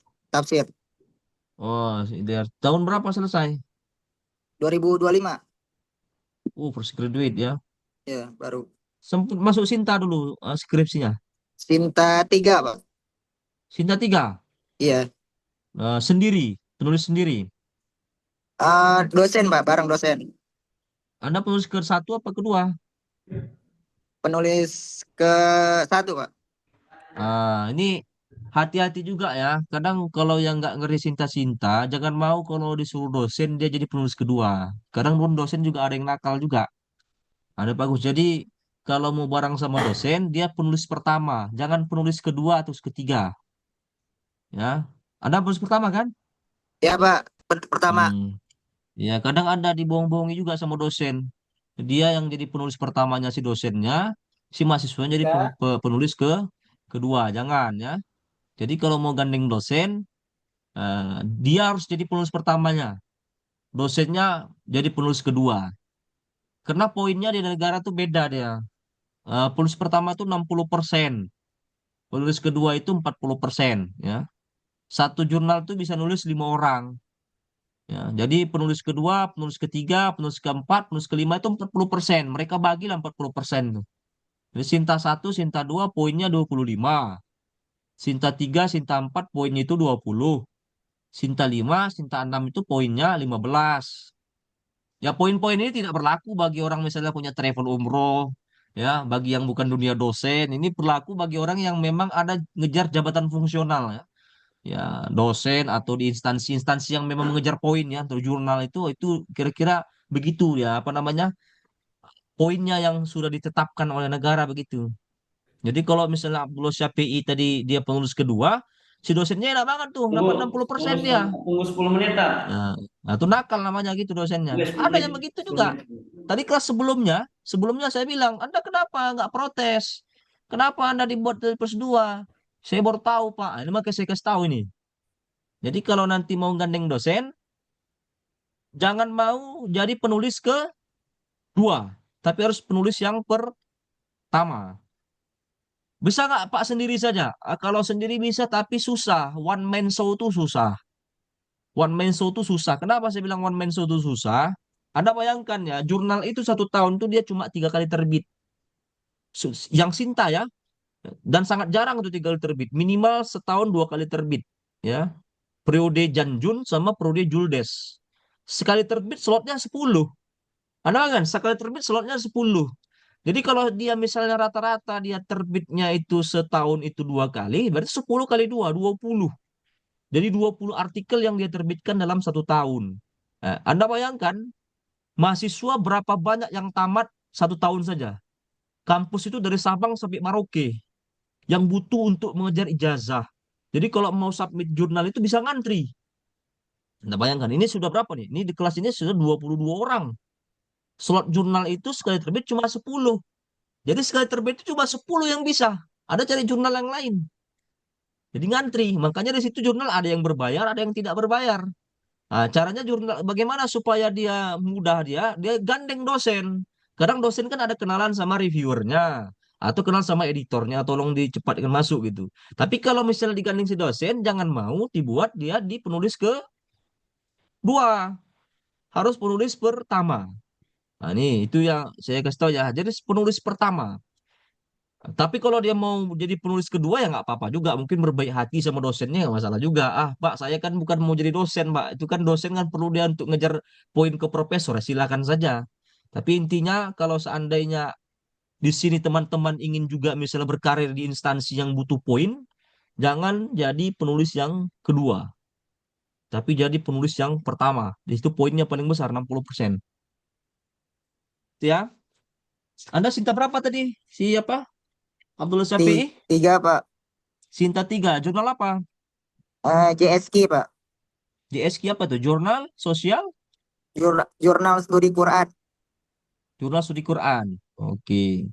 Oh, tahun berapa selesai? 2025, Fresh graduate ya. ya baru. Sempat masuk Sinta dulu skripsinya. Sinta 3 Pak, Sinta 3. iya. Sendiri, penulis sendiri. Dosen Pak, bareng dosen. Anda penulis ke satu apa kedua? Penulis ke 1 Pak. Ini hati-hati juga ya. Kadang kalau yang nggak ngerti Sinta-Sinta, jangan mau kalau disuruh dosen dia jadi penulis kedua. Kadang pun dosen juga ada yang nakal juga. Ada bagus. Jadi kalau mau bareng sama dosen, dia penulis pertama, jangan penulis kedua atau ketiga. Ya, Anda penulis pertama kan? Ya Pak, pertama. Ya, kadang Anda dibohong-bohongi juga sama dosen. Dia yang jadi penulis pertamanya si dosennya, si mahasiswanya jadi penulis kedua. Jangan ya. Jadi kalau mau gandeng dosen, dia harus jadi penulis pertamanya. Dosennya jadi penulis kedua. Karena poinnya di negara tuh beda dia. Penulis pertama itu 60%. Penulis kedua itu 40%. Ya. Satu jurnal tuh bisa nulis 5 orang. Ya, jadi penulis kedua, penulis ketiga, penulis keempat, penulis kelima itu 40%. Mereka bagilah 40%. Jadi Sinta 1, Sinta 2 poinnya 25. Sinta 3, Sinta 4 poinnya itu 20. Sinta 5, Sinta 6 itu poinnya 15. Ya poin-poin ini tidak berlaku bagi orang misalnya punya travel umroh. Ya, bagi yang bukan dunia dosen. Ini berlaku bagi orang yang memang ada ngejar jabatan fungsional ya. Ya, dosen atau di instansi-instansi yang memang mengejar poin ya, atau jurnal itu kira-kira begitu ya, apa namanya? Poinnya yang sudah ditetapkan oleh negara begitu. Jadi kalau misalnya Abdullah Syafi'i tadi dia penulis kedua, Si dosennya enak banget tuh, dapat 60% dia. Tunggu 10 menit tak? Nah, itu nakal namanya gitu dosennya. Oke, 10 Ada menit. yang begitu 10 juga. menit. Tadi kelas sebelumnya saya bilang, Anda kenapa nggak protes? Kenapa Anda dibuat dari plus 2? Saya baru tahu, Pak. Ini makanya saya kasih tahu ini. Jadi kalau nanti mau gandeng dosen, jangan mau jadi penulis kedua, tapi harus penulis yang pertama. Bisa nggak Pak sendiri saja? Kalau sendiri bisa, tapi susah. One man show itu susah. One man show itu susah. Kenapa saya bilang one man show itu susah? Anda bayangkan ya, jurnal itu 1 tahun tuh dia cuma 3 kali terbit. Yang Sinta ya, dan sangat jarang itu 3 kali terbit. Minimal setahun 2 kali terbit. Ya, periode Janjun sama periode Juldes. Sekali terbit slotnya 10. Anda kan, sekali terbit slotnya 10. Jadi kalau dia misalnya rata-rata dia terbitnya itu setahun itu 2 kali, berarti 10 kali 2, 20. Jadi 20 artikel yang dia terbitkan dalam 1 tahun. Nah, Anda bayangkan, mahasiswa berapa banyak yang tamat 1 tahun saja. Kampus itu dari Sabang sampai Merauke yang butuh untuk mengejar ijazah. Jadi kalau mau submit jurnal itu bisa ngantri. Anda bayangkan, ini sudah berapa nih? Ini di kelas ini sudah 22 orang. Slot jurnal itu sekali terbit cuma 10. Jadi sekali terbit itu cuma 10 yang bisa. Ada cari jurnal yang lain. Jadi ngantri. Makanya di situ jurnal ada yang berbayar, ada yang tidak berbayar. Nah, caranya jurnal bagaimana supaya dia mudah dia gandeng dosen. Kadang dosen kan ada kenalan sama reviewernya atau kenal sama editornya, tolong dicepatkan masuk gitu. Tapi kalau misalnya digandeng si dosen, jangan mau dibuat dia di penulis kedua. Harus penulis pertama. Nah, ini itu yang saya kasih tahu ya. Jadi penulis pertama. Tapi kalau dia mau jadi penulis kedua ya nggak apa-apa juga. Mungkin berbaik hati sama dosennya nggak masalah juga. Ah, Pak, saya kan bukan mau jadi dosen, Pak. Itu kan dosen kan perlu dia untuk ngejar poin ke profesor. Ya silakan saja. Tapi intinya kalau seandainya di sini teman-teman ingin juga misalnya berkarir di instansi yang butuh poin, jangan jadi penulis yang kedua. Tapi jadi penulis yang pertama. Di situ poinnya paling besar 60%. Itu ya. Anda Sinta berapa tadi? Siapa? Abdullah Syafi'i? 3, Pak. Sinta 3. Jurnal apa? JSK, Pak. JSK apa tuh? Jurnal Sosial? Jurnal Studi Quran. Jurnal Studi Quran. Oke.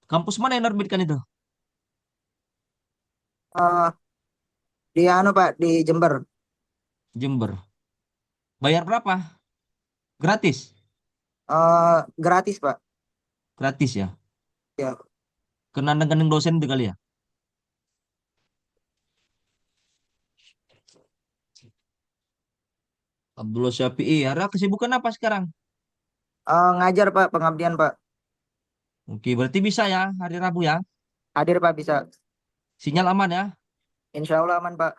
Kampus mana yang nerbitkan itu? Eh, di Pak, di Jember. Jember. Bayar berapa? Gratis? Gratis, Pak. Gratis ya? Ya. Kena dengan dosen itu kali ya? Abdullah Syafi'i. Ada kesibukan apa sekarang? Ngajar, Pak, pengabdian, Pak. Oke, berarti bisa ya hari Rabu ya? Hadir, Pak, bisa. Sinyal aman ya? Insya Allah aman, Pak.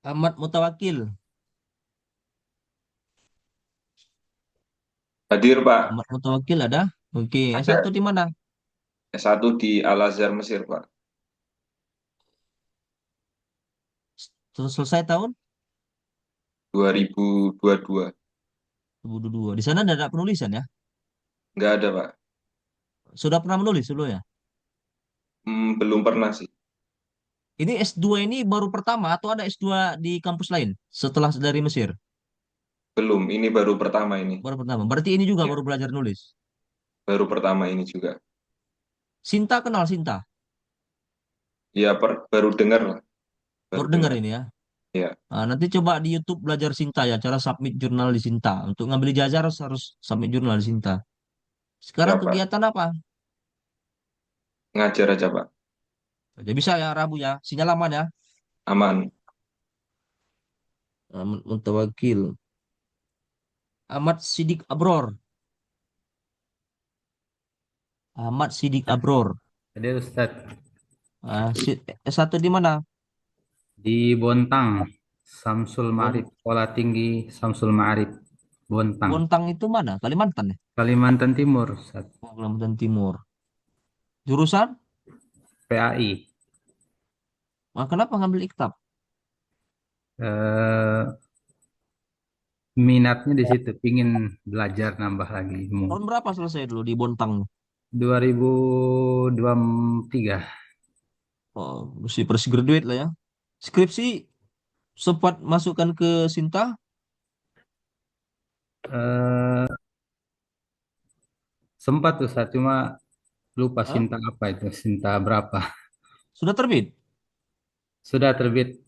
Ahmad Mutawakil. Hadir, Pak. Ahmad Mutawakil ada? Oke, Ada. S1 di mana? S1 di Al-Azhar Mesir, Pak. Selesai tahun 2022. 2022. Di sana ada penulisan ya? Nggak ada, Pak. Sudah pernah menulis dulu ya? Belum pernah sih. Ini S2 ini baru pertama atau ada S2 di kampus lain setelah dari Mesir? Belum, ini baru pertama ini. Baru pertama. Berarti ini juga Ya, baru belajar nulis. baru pertama ini juga. Sinta kenal Sinta? Ya, baru dengar lah. Baru dengar ini ya? Ya, Nah, nanti coba di YouTube belajar Sinta ya, cara submit jurnal di Sinta. Untuk ngambil ijazah harus submit jurnal di Sinta. Sekarang ya, Pak. kegiatan apa? Ngajar aja, Pak. Ya bisa ya Rabu ya. Sinyal aman ya. Aman. Ahmad Mutawakil. Ahmad Sidik Abror. Ahmad Sidik Abror. Ada Ustaz S1 di mana? di Bontang, Samsul Ma'arif, Sekolah Tinggi Samsul Ma'arif, Bontang, Bontang itu mana? Kalimantan ya? Kalimantan Timur, Ustaz. Oh, Kalimantan Timur. Jurusan? PAI. Kenapa ngambil iktab? Eh, minatnya di situ, pingin belajar nambah lagi ilmu. Tahun berapa selesai dulu di Bontang? 2023. Oh, masih fresh graduate lah ya. Skripsi sempat masukkan ke Sinta? Eh, sempat Ustaz, cuma lupa Hah? Sinta apa itu, Sinta berapa. Sudah terbit? Sudah terbit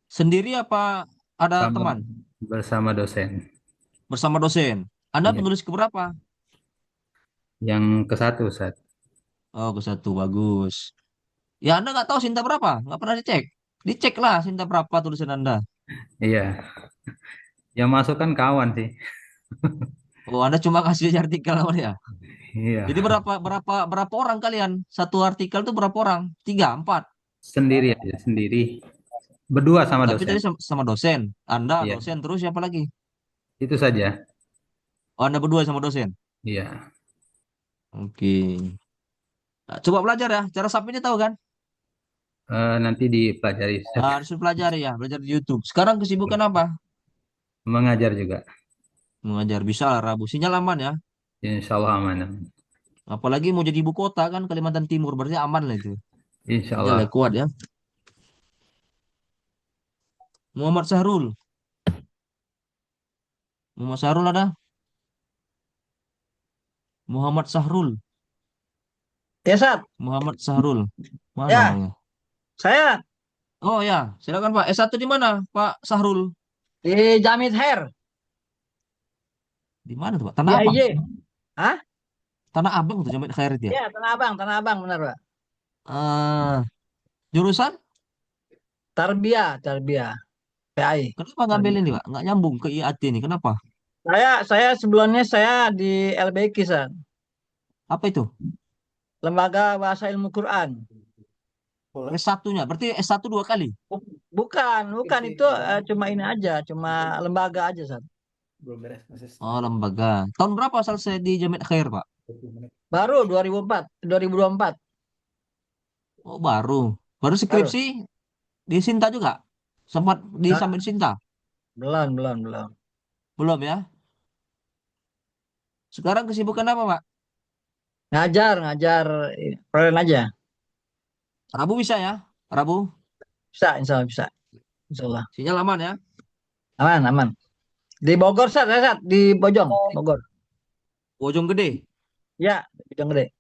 Sendiri apa ada sama teman? bersama dosen. Bersama dosen. Anda Iya, penulis keberapa? yang ke satu Ustaz. Oh, ke satu, bagus. Ya, Anda nggak tahu Sinta berapa? Nggak pernah dicek. Dicek lah Sinta berapa tulisan Anda. Iya, yang masuk kan kawan sih. Oh, Anda cuma kasih artikel namanya ya. Iya, Jadi berapa orang kalian? Satu artikel tuh berapa orang? Tiga, empat. sendiri aja, sendiri. Berdua sama Tapi dosen. tadi sama dosen. Anda Iya, dosen terus siapa lagi? itu saja. Oh, Anda berdua sama dosen. Iya, Oke. Nah, coba belajar ya. Cara submitnya tahu kan? nanti dipelajari Ustaz. Harus pelajari ya. Belajar di YouTube. Sekarang kesibukan apa? Mengajar juga. Mengajar. Bisa lah Rabu. Sinyal aman ya. Insya Allah aman. Apalagi mau jadi ibu kota kan Kalimantan Timur. Berarti aman lah itu. Insya Sinyalnya Allah. kuat ya. Muhammad Sahrul. Muhammad Sahrul ada? Muhammad Sahrul. Ya, Sat. Muhammad Sahrul. Mana Ya, orangnya? saya Oh ya, silakan Pak. S1 di mana, Pak Sahrul? di Jamit Hair, Di mana tuh, Pak? di Tanah Abang. AIJ. Hah? Tanah Abang tuh Jamin Khairit ya. Ya, Tanah Abang, benar, Pak. Eh, jurusan? Tarbiyah, PAI. Kenapa ngambil ini, Pak? Nggak nyambung ke IAT ini. Kenapa? Saya sebelumnya saya di LBQ, Sat. Apa itu? Lembaga Bahasa Ilmu Quran. S1-nya. Berarti S1 dua kali. Bukan itu cuma ini aja, cuma lembaga aja, Sat. Oh, lembaga. Tahun berapa selesai di Jamin Khair, Pak? Baru 2024. Oh, baru. Baru Baru. skripsi di Sinta juga? Sempat di Nah, Samin Sinta? belum. Belum ya? Sekarang kesibukan apa, Pak? Ngajar keren aja. Rabu bisa ya? Rabu? Bisa, insya Allah bisa. Insya Allah. Sinyal aman ya? Aman. Di Bogor, Sat, di Bojong, Bogor. Bojong Gede? Ya, Bojong Gede.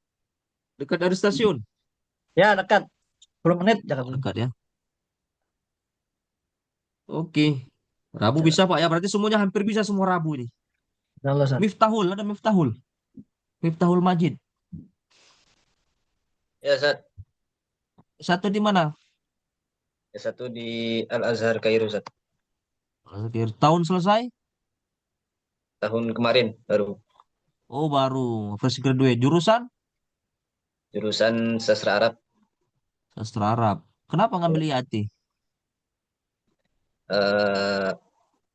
Dekat dari stasiun? Ya, dekat. 10 menit Jakarta. Dekat ya? Oke. Rabu bisa Pak ya? Berarti semuanya hampir bisa semua Rabu ini. Insya Allah, Sat. Miftahul, ada Miftahul. Miftahul Majid. Ya, Sat. Satu di mana? S1 di Al-Azhar Kairo, Sat. Akhir tahun selesai? Tahun kemarin baru. Oh, baru. Fresh graduate. Jurusan sastra Arab. Sastra Arab. Kenapa ngambil IAT? Eh,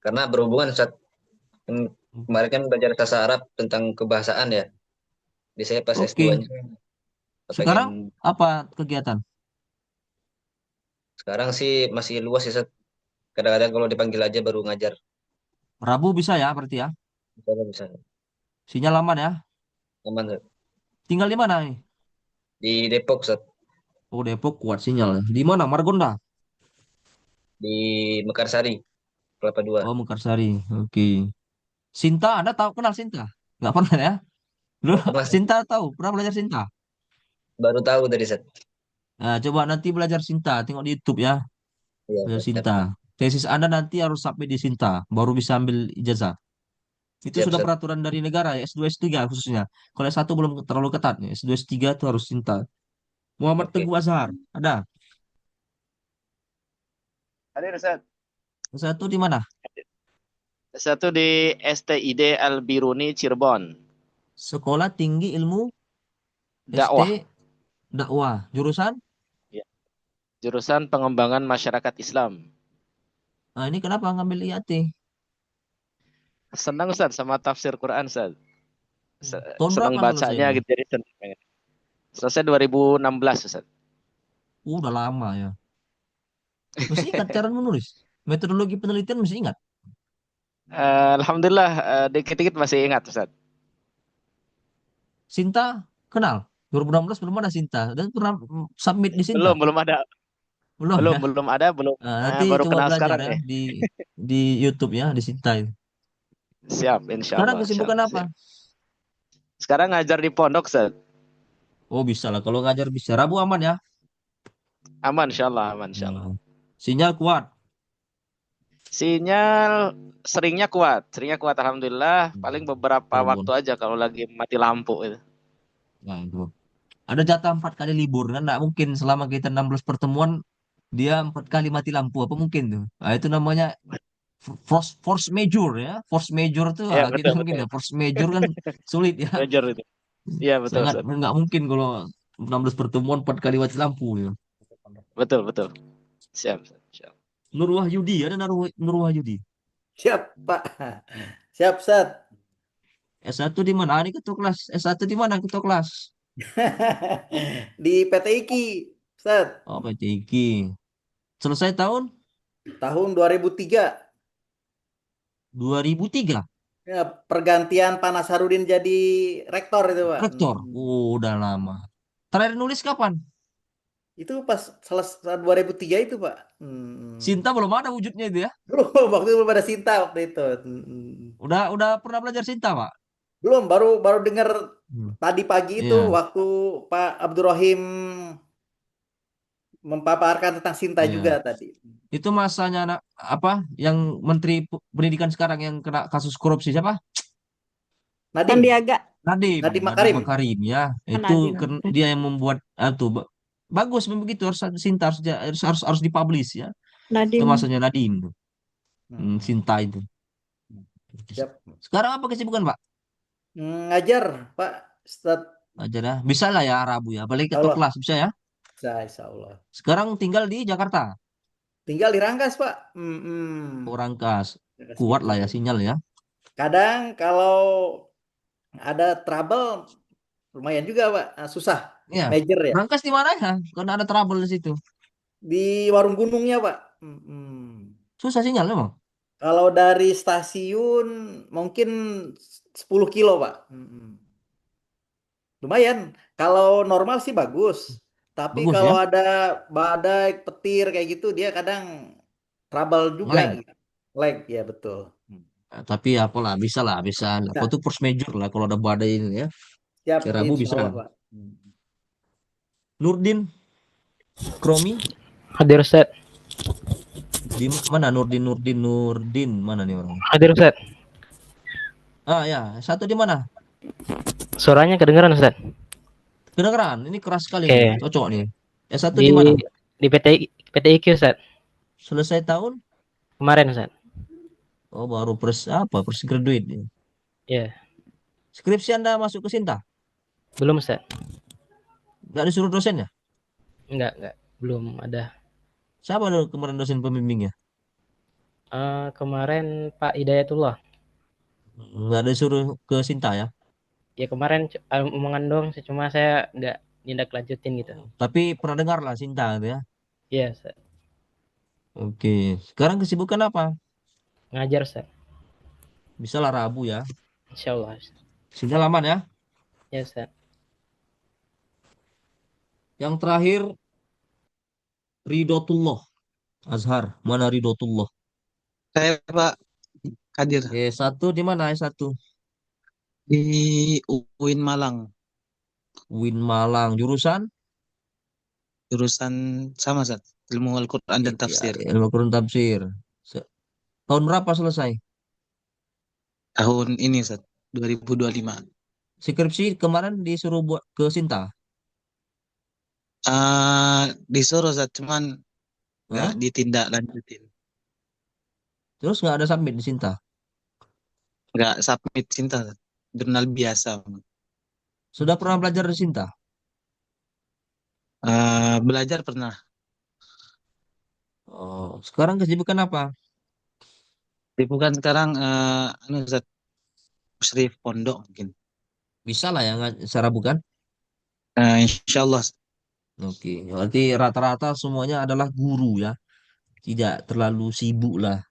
karena berhubungan, Sat. Kemarin kan belajar sastra Arab tentang kebahasaan ya. Di saya pas Oke. S2-nya Sekarang pengen. apa kegiatan? Sekarang sih masih luas ya, Sat. Kadang-kadang kalau dipanggil aja baru ngajar. Rabu bisa ya berarti ya? Bisa. Sinyal aman ya? Aman, Sat. Tinggal di mana nih? Di Depok, Sat. Oh, Depok kuat sinyal ya. Di mana? Margonda? Di Mekarsari, Kelapa Dua. Oh, Mekarsari. Oke. Sinta, Anda tahu kenal Sinta? Nggak pernah ya? Lu Pernah, Sat. Sinta tahu? Pernah belajar Sinta? Baru tahu tadi, Sat. Nah, coba nanti belajar Sinta. Tengok di YouTube ya. Iya, Belajar Sat. Sinta. Tesis Anda nanti harus submit di Sinta. Baru bisa ambil ijazah. Itu Siap, sudah Sat. peraturan dari negara ya. S2, S3 khususnya. Kalau S1 belum terlalu ketat. Nih. S2, S3 itu harus Sinta. Muhammad Oke. Teguh Azhar. Ada? Hadir, Ustaz. S1 di mana? Satu di STID Al-Biruni Cirebon. Sekolah Tinggi Ilmu Dakwah. ST Dakwah. Jurusan? Ya. Jurusan Pengembangan Masyarakat Islam. Nah, ini kenapa ngambil IAT? Senang, Ustaz, sama tafsir Quran, Ustaz. Tahun Senang berapa bacanya selesainya? gitu, jadi senang pengen. Selesai 2016, Ustaz. Udah lama ya. Masih ingat cara menulis? Metodologi penelitian masih ingat? Alhamdulillah, dikit-dikit masih ingat, Ustaz. Sinta, Kenal? 2016 belum ada Sinta. Dan pernah submit di Sinta? Belum ada. Belum Belum, ya? belum ada, belum. Nah, nanti Baru coba kenal belajar sekarang ya nih. di YouTube ya, di Sinta itu. Siap, insya Sekarang Allah. kesibukan Siap, apa? siap. Sekarang ngajar di pondok, Ustaz. Oh bisa lah, kalau ngajar bisa. Rabu aman ya? Aman, insya Allah, aman, insya Allah. Nah, sinyal kuat. Sinyal seringnya kuat, alhamdulillah. Paling beberapa Tuh, waktu aja kalau lagi mati lampu itu. nah, itu. Ada jatah 4 kali libur kan? Nggak mungkin selama kita 16 pertemuan dia 4 kali mati lampu. Apa mungkin tuh? Nah, itu namanya force major ya. Force major tuh Iya, kita betul, mungkin betul. ya. Force major kan sulit ya. Major itu. Iya, betul, Sangat Ustaz. nggak mungkin kalau 16 pertemuan 4 kali mati lampu ya. Betul, betul. Siap, siap. Nur Wahyudi ada Nur Wahyudi. Siap, Pak. Siap, Ustaz. S1 di mana? Ah, ini ketua kelas. S1 di mana ketua kelas? Di PT IKI, Ustaz. Oh, PT IKI. Selesai tahun Tahun 2003. 2003. Ya, pergantian Pak Nasarudin jadi rektor itu, Pak. Rektor. Oh, udah lama. Terakhir nulis kapan? Itu pas selesai 2003 itu, Pak. Sinta belum ada wujudnya itu ya? Belum, waktu itu belum ada Sinta waktu itu. Udah pernah belajar Sinta, Pak? Belum, baru dengar tadi pagi itu Iya. waktu Pak Abdurrahim memaparkan tentang Sinta Iya. juga tadi. Itu masanya apa yang Menteri Pendidikan sekarang yang kena kasus korupsi siapa? Nadiem. Sandiaga. Nadiem Makarim. Makarim ya. Nadiem. Dia yang membuat bagus begitu harus Sinta harus dipublish ya. Itu Nadiem. masanya Nadiem tuh. Sinta itu. Siap. Sekarang apa kesibukan, Pak? Ngajar, Pak Ustaz. Ajar ya. Bisa lah ya Rabu ya. Balik ke Allah. kelas bisa ya. Bisa, insya Allah. Sekarang tinggal di Jakarta. Tinggal di Rangkas, Pak. Rangkas. Kuat lah ya sinyal ya. Kadang kalau ada trouble lumayan juga, Pak. Susah. Iya. Major ya. Rangkas di mana ya? Karena ada trouble di situ. Di warung gunungnya, Pak. Susah sinyal memang. Kalau dari stasiun mungkin 10 kilo, Pak. Lumayan. Kalau normal sih bagus. Tapi Bagus, kalau ya? ada badai, petir kayak gitu, dia kadang trouble juga. Nge-lag. Lag, ya betul. Tapi apalah bisa lah bisa. Apa tuh force major lah kalau ada badai ini ya. Siap, Kayak Rabu insya bisa Allah, lah. Pak. Nurdin Kromi Hadir Ustaz. di mana Nurdin mana nih orang? Hadir Ustaz. Ah ya, satu di mana? Suaranya kedengaran Ustaz. Kedengeran, ini keras sekali Oke. nih, cocok nih. S1 di mana? Di PT IQ Ustaz. Selesai tahun? Kemarin Ustaz. Oh, baru fresh graduate nih. Iya. Skripsi Anda masuk ke Sinta? Belum Ustaz. Nggak disuruh dosen ya? Enggak. Belum ada. Siapa kemarin dosen pembimbingnya? Kemarin Pak Hidayatullah. Nggak disuruh ke Sinta ya? Ya kemarin omongan dong, cuma saya nggak tindak lanjutin gitu. Tapi pernah dengar lah Sinta gitu ya? Iya Ustaz. Oke, sekarang kesibukan apa? Ngajar Ustaz. Bisa lah Rabu ya? Insya Allah Ustaz. Sinyal aman ya? Ya Ustaz. Yang terakhir Ridotullah Azhar. Mana Ridotullah? Saya Pak Kadir S1 di mana S1? di UIN Malang. Win Malang. Jurusan? Jurusan sama Ustaz, ilmu Al-Qur'an dan tafsir. Ilmu Quran Tafsir. Tahun berapa selesai? Tahun ini Ustaz, 2025. Skripsi kemarin disuruh buat ke Sinta? Disuruh Ustaz, cuman nggak ditindak lanjutin. Terus nggak ada submit di Sinta? Nggak submit Sinta, Ustaz. Jurnal biasa. Sudah pernah belajar di Sinta? Belajar pernah. Oh, sekarang kesibukan apa? Bukan sekarang Ustaz, musyrif pondok mungkin. Bisa lah ya secara bukan? Insya Allah. Oke, berarti rata-rata semuanya adalah guru ya. Tidak terlalu sibuk lah.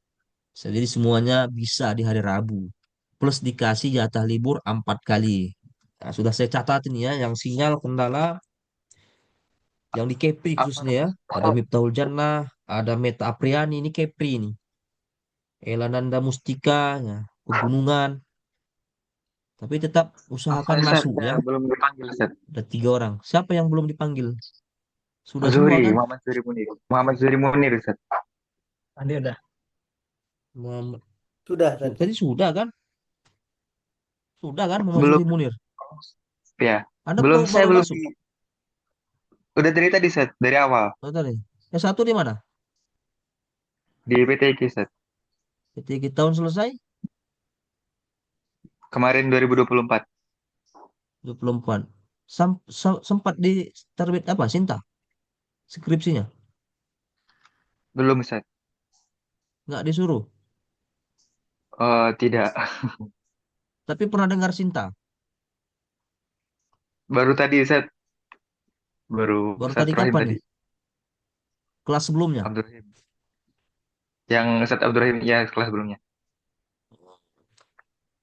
Jadi semuanya bisa di hari Rabu. Plus dikasih jatah libur 4 kali. Nah, sudah saya catat ini ya, yang sinyal kendala yang di Kepri khususnya ya. Ada Miftahul Jannah, ada Meta Apriani, ini Kepri ini. Elananda Mustika, ya, Pegunungan. Tapi tetap usahakan Ustaz, masuk ya. belum dipanggil Ustaz. Ada 3 orang. Siapa yang belum dipanggil? Sudah semua Zuri, kan? Muhammad Zuri Munir. Muhammad Zuri Munir Ustaz. Tadi udah. Muhammad. Sudah tadi. Tadi sudah kan? Sudah kan Muhammad Belum Zuri Munir? ya. Anda Belum, baru saya belum masuk. udah dari tadi Ustaz, dari awal. Oh, tadi. Yang satu di mana? Di PTQ Ustaz. Ketika tahun selesai? Kemarin 2024. 24. Sempat di terbit apa? Sinta? Skripsinya? Belum Ustaz. Nggak disuruh. Tidak. Tapi pernah dengar Sinta? Baru tadi Ustaz. Baru Baru Ustaz tadi Rahim kapan tadi. nih? Kelas sebelumnya? Abdurrahim. Yang Ustaz Abdurrahim ya kelas sebelumnya.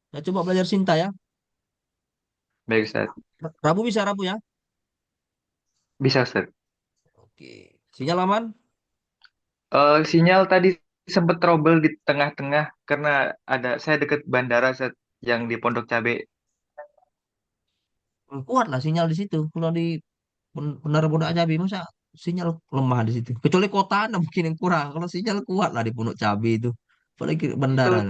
Ya, coba belajar Sinta ya. Baik Ustaz. Rabu bisa Rabu ya? Bisa Ustaz. Oke. Sinyal aman? Sinyal tadi sempat trouble di tengah-tengah karena saya dekat bandara Ustaz, yang di Pondok Cabe. Kuat lah sinyal di situ. Kalau di Benar Pondok Cabe masa sinyal lemah di situ. Kecuali kota Anda mungkin yang kurang. Kalau sinyal kuat lah di Pondok Cabe itu. Apalagi Itu bandara.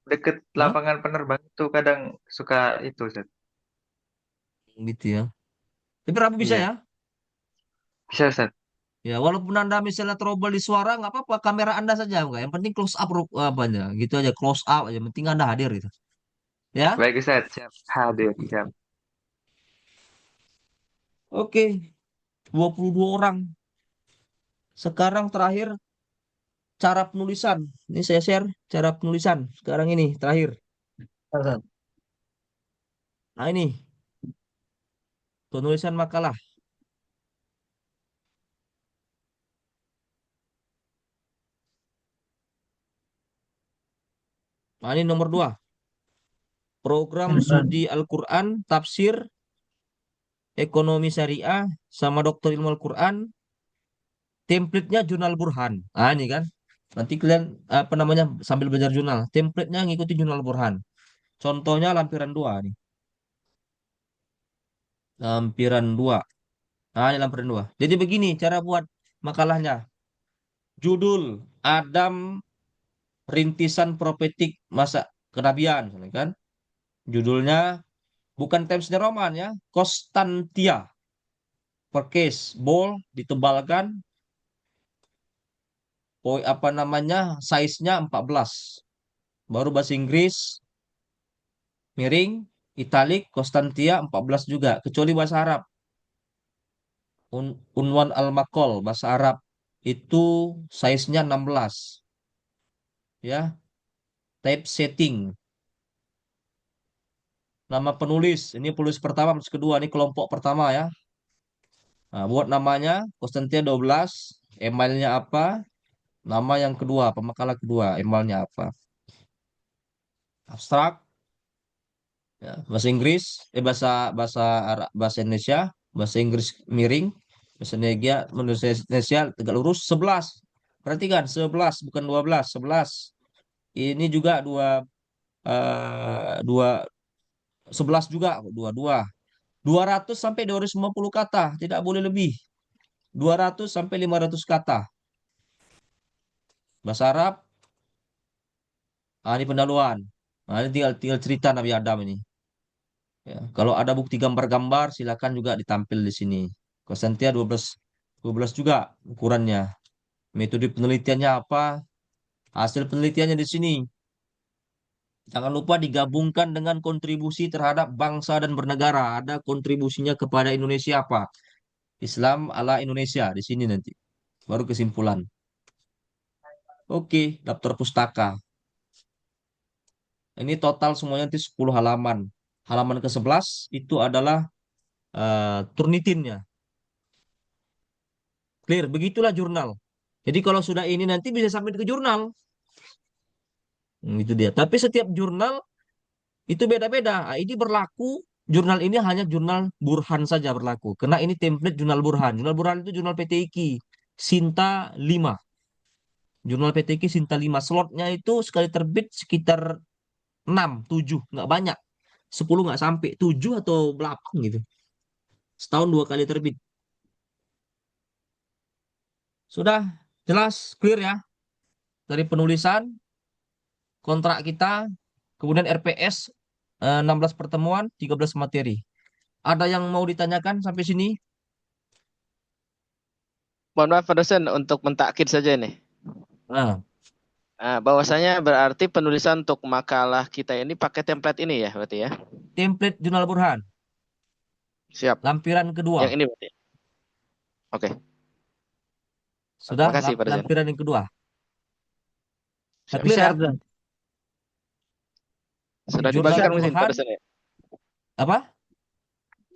dekat Hah? lapangan penerbang itu kadang suka itu Ustaz. Gitu ya. Tapi Rabu bisa Iya. ya? Bisa Ustaz. Ya, walaupun Anda misalnya trouble di suara, nggak apa-apa. Kamera Anda saja, enggak. Yang penting close up apanya. Gitu aja, close up aja. Yang penting Anda hadir gitu. Ya, Baik Ustaz, siap. Hadir, siap. oke. 22 orang. Sekarang terakhir cara penulisan. Ini saya share cara penulisan. Sekarang ini terakhir. Nah ini penulisan makalah. Nah ini nomor 2. Program studi Al-Quran, tafsir, ekonomi syariah, sama dokter ilmu Al-Quran. Template-nya jurnal Burhan. Nah ini kan. Nanti kalian apa namanya sambil belajar jurnal. Template-nya ngikuti jurnal Burhan. Contohnya lampiran 2 nih. Lampiran 2. Nah ini lampiran 2. Jadi begini cara buat makalahnya. Judul Adam Rintisan Profetik Masa Kenabian, misalnya kan. Judulnya bukan Times New Roman ya, Konstantia. Percase bold ditebalkan. Apa namanya? Size-nya 14. Baru bahasa Inggris miring, italik, Konstantia 14 juga, kecuali bahasa Arab. Unwan al-Maqol bahasa Arab itu size-nya 16. Ya. Typesetting. Nama penulis, ini penulis pertama, penulis kedua, ini kelompok pertama ya. Nah, buat namanya Konstantia 12, emailnya apa? Nama yang kedua, pemakalah kedua, emailnya apa? Abstrak, ya, bahasa Inggris, bahasa bahasa Arab, bahasa Indonesia, bahasa Inggris miring, bahasa Indonesia tegak lurus 11. Perhatikan 11 bukan 12, 11. Ini juga 11 juga 200 sampai 250 kata, tidak boleh lebih. 200 sampai 500 kata. Bahasa Arab. Ini pendahuluan. Ini tinggal cerita Nabi Adam ini. Ya, kalau ada bukti gambar-gambar silakan juga ditampil di sini. Konstantia 12 juga ukurannya. Metode penelitiannya apa? Hasil penelitiannya di sini. Jangan lupa digabungkan dengan kontribusi terhadap bangsa dan bernegara. Ada kontribusinya kepada Indonesia apa? Islam ala Indonesia di sini nanti. Baru kesimpulan. Oke, daftar pustaka. Ini total semuanya nanti 10 halaman. Halaman ke-11 itu adalah Turnitinnya. Clear, begitulah jurnal. Jadi kalau sudah ini nanti bisa submit ke jurnal. Itu dia. Tapi setiap jurnal itu beda-beda. Ini berlaku jurnal ini hanya jurnal Burhan saja berlaku. Karena ini template jurnal Burhan. Jurnal Burhan itu jurnal PTIQ. Sinta 5. Jurnal PTIQ Sinta 5. Slotnya itu sekali terbit sekitar 6, 7. Nggak banyak. 10 nggak sampai. 7 atau 8 gitu. Setahun 2 kali terbit. Sudah jelas, clear ya? Dari penulisan, kontrak kita, kemudian RPS, 16 pertemuan, 13 materi. Ada yang mau ditanyakan sampai sini? Mohon maaf Pak dosen untuk mentakkid saja ini. Nah, Bahwasanya berarti penulisan untuk makalah kita ini pakai template ini ya berarti ya. template jurnal Burhan, Siap. lampiran kedua. Yang ini berarti. Oke. Sudah Makasih Pak dosen. lampiran yang kedua. Siap. Clear ya? Sudah Jurnal dibagikan mungkin Pak Burhan. dosen ya. Apa?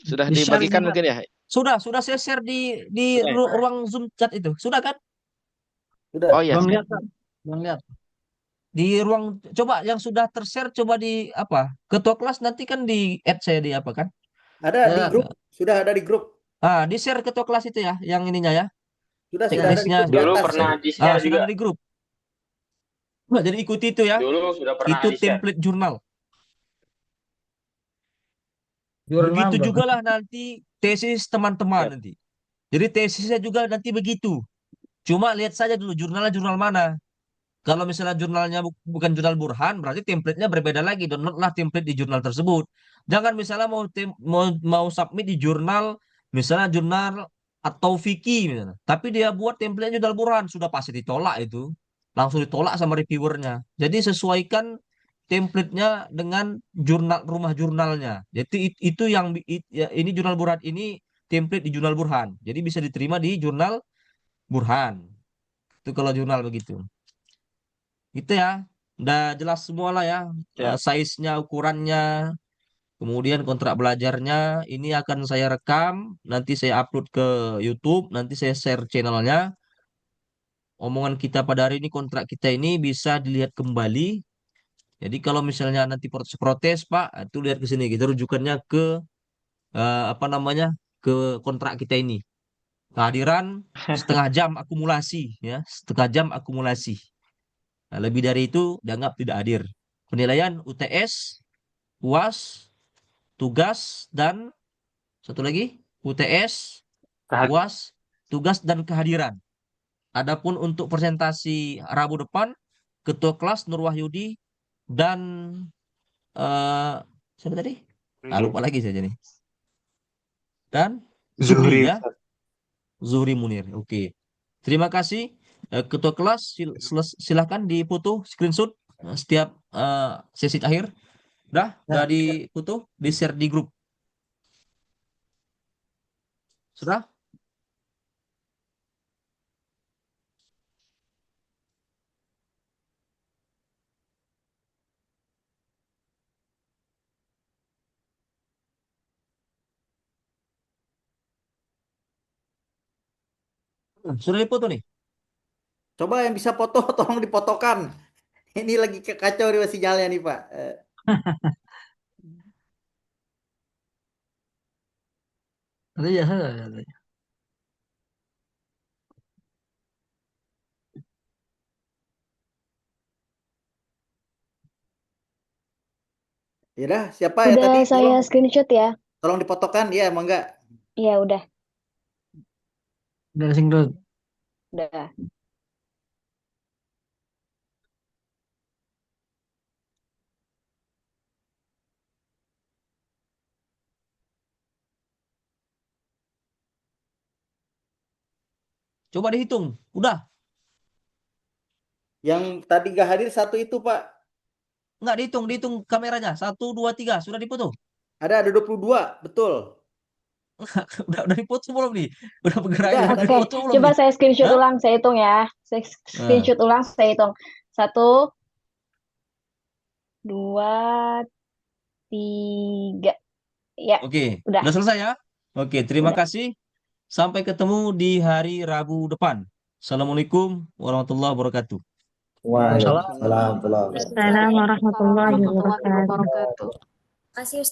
Sudah Di-share dibagikan juga. mungkin ya. Sudah saya share di Sudah ya? ruang Zoom chat itu. Sudah kan? Oh iya. Belum siap. lihat, Pak. Belum lihat. Di ruang, coba yang sudah tershare coba di apa? Ketua kelas nanti kan di add saya di apa kan? Ada di grup, sudah ada di grup. Di share ketua kelas itu ya, yang ininya ya. Sudah ada di Teknisnya. grup di Dulu atas. pernah di-share Sudah juga. ada di grup. Nah, jadi ikuti itu ya. Dulu sudah pernah Itu di-share. template jurnal. Jurnal Begitu Bang. juga lah nanti tesis teman-teman nanti. Jadi tesisnya juga nanti begitu. Cuma lihat saja dulu jurnalnya jurnal mana. Kalau misalnya jurnalnya bukan jurnal Burhan, berarti template-nya berbeda lagi. Downloadlah template di jurnal tersebut. Jangan misalnya mau submit di jurnal, misalnya jurnal atau Vicky misalnya. Tapi dia buat template-nya jurnal Burhan, sudah pasti ditolak itu. Langsung ditolak sama reviewernya. Jadi sesuaikan template-nya dengan jurnal rumah jurnalnya. Jadi itu yang ya, ini jurnal Burhan ini template di jurnal Burhan. Jadi bisa diterima di jurnal Burhan. Itu kalau jurnal begitu. Gitu ya. Udah jelas semua lah ya. Ya. Size-nya, ukurannya, kemudian kontrak belajarnya. Ini akan saya rekam, nanti saya upload ke YouTube, nanti saya share channelnya. Omongan kita pada hari ini, kontrak kita ini bisa dilihat kembali. Jadi kalau misalnya nanti protes, Pak, itu lihat ke sini. Kita rujukannya ke apa namanya, ke kontrak kita ini. Kehadiran setengah jam akumulasi, ya, setengah jam akumulasi. Nah, lebih dari itu dianggap tidak hadir. Penilaian UTS, UAS, tugas, dan satu lagi UTS, UAS, tugas, dan kehadiran. Adapun untuk presentasi Rabu depan, Ketua Kelas Nur Wahyudi dan siapa tadi? Lupa lagi saja nih. Dan Zuhri ya. Zuhri Munir. Oke. Terima kasih. Ketua kelas silahkan dipoto screenshot setiap sesi akhir. Udah dipoto, di share di grup. Sudah? Sudah dipoto nih. Coba yang bisa foto tolong dipotokan. Ini lagi kacau di sinyalnya nih Pak. Iya. Ya dah, siapa ya Udah tadi? saya screenshot ya. Tolong dipotokan ya, emang enggak? Iya, udah. Udah screenshot. Udah. Coba dihitung. Udah. Yang tadi gak hadir satu itu Pak. Enggak dihitung kameranya. 1, 2, 3. Sudah dipoto. Ada 22, betul. udah dipoto belum nih? Udah bergerak. Oke, coba saya screenshot ulang, saya hitung ya. Saya screenshot ulang, saya hitung. 1, 2, 3. Ya. Oke, udah selesai ya? Oke, terima kasih. Sampai ketemu di hari Rabu depan. Assalamualaikum warahmatullahi wabarakatuh. Waalaikumsalam warahmatullahi wabarakatuh. Assalamualaikum warahmatullahi wabarakatuh. Terima kasih Ustaz.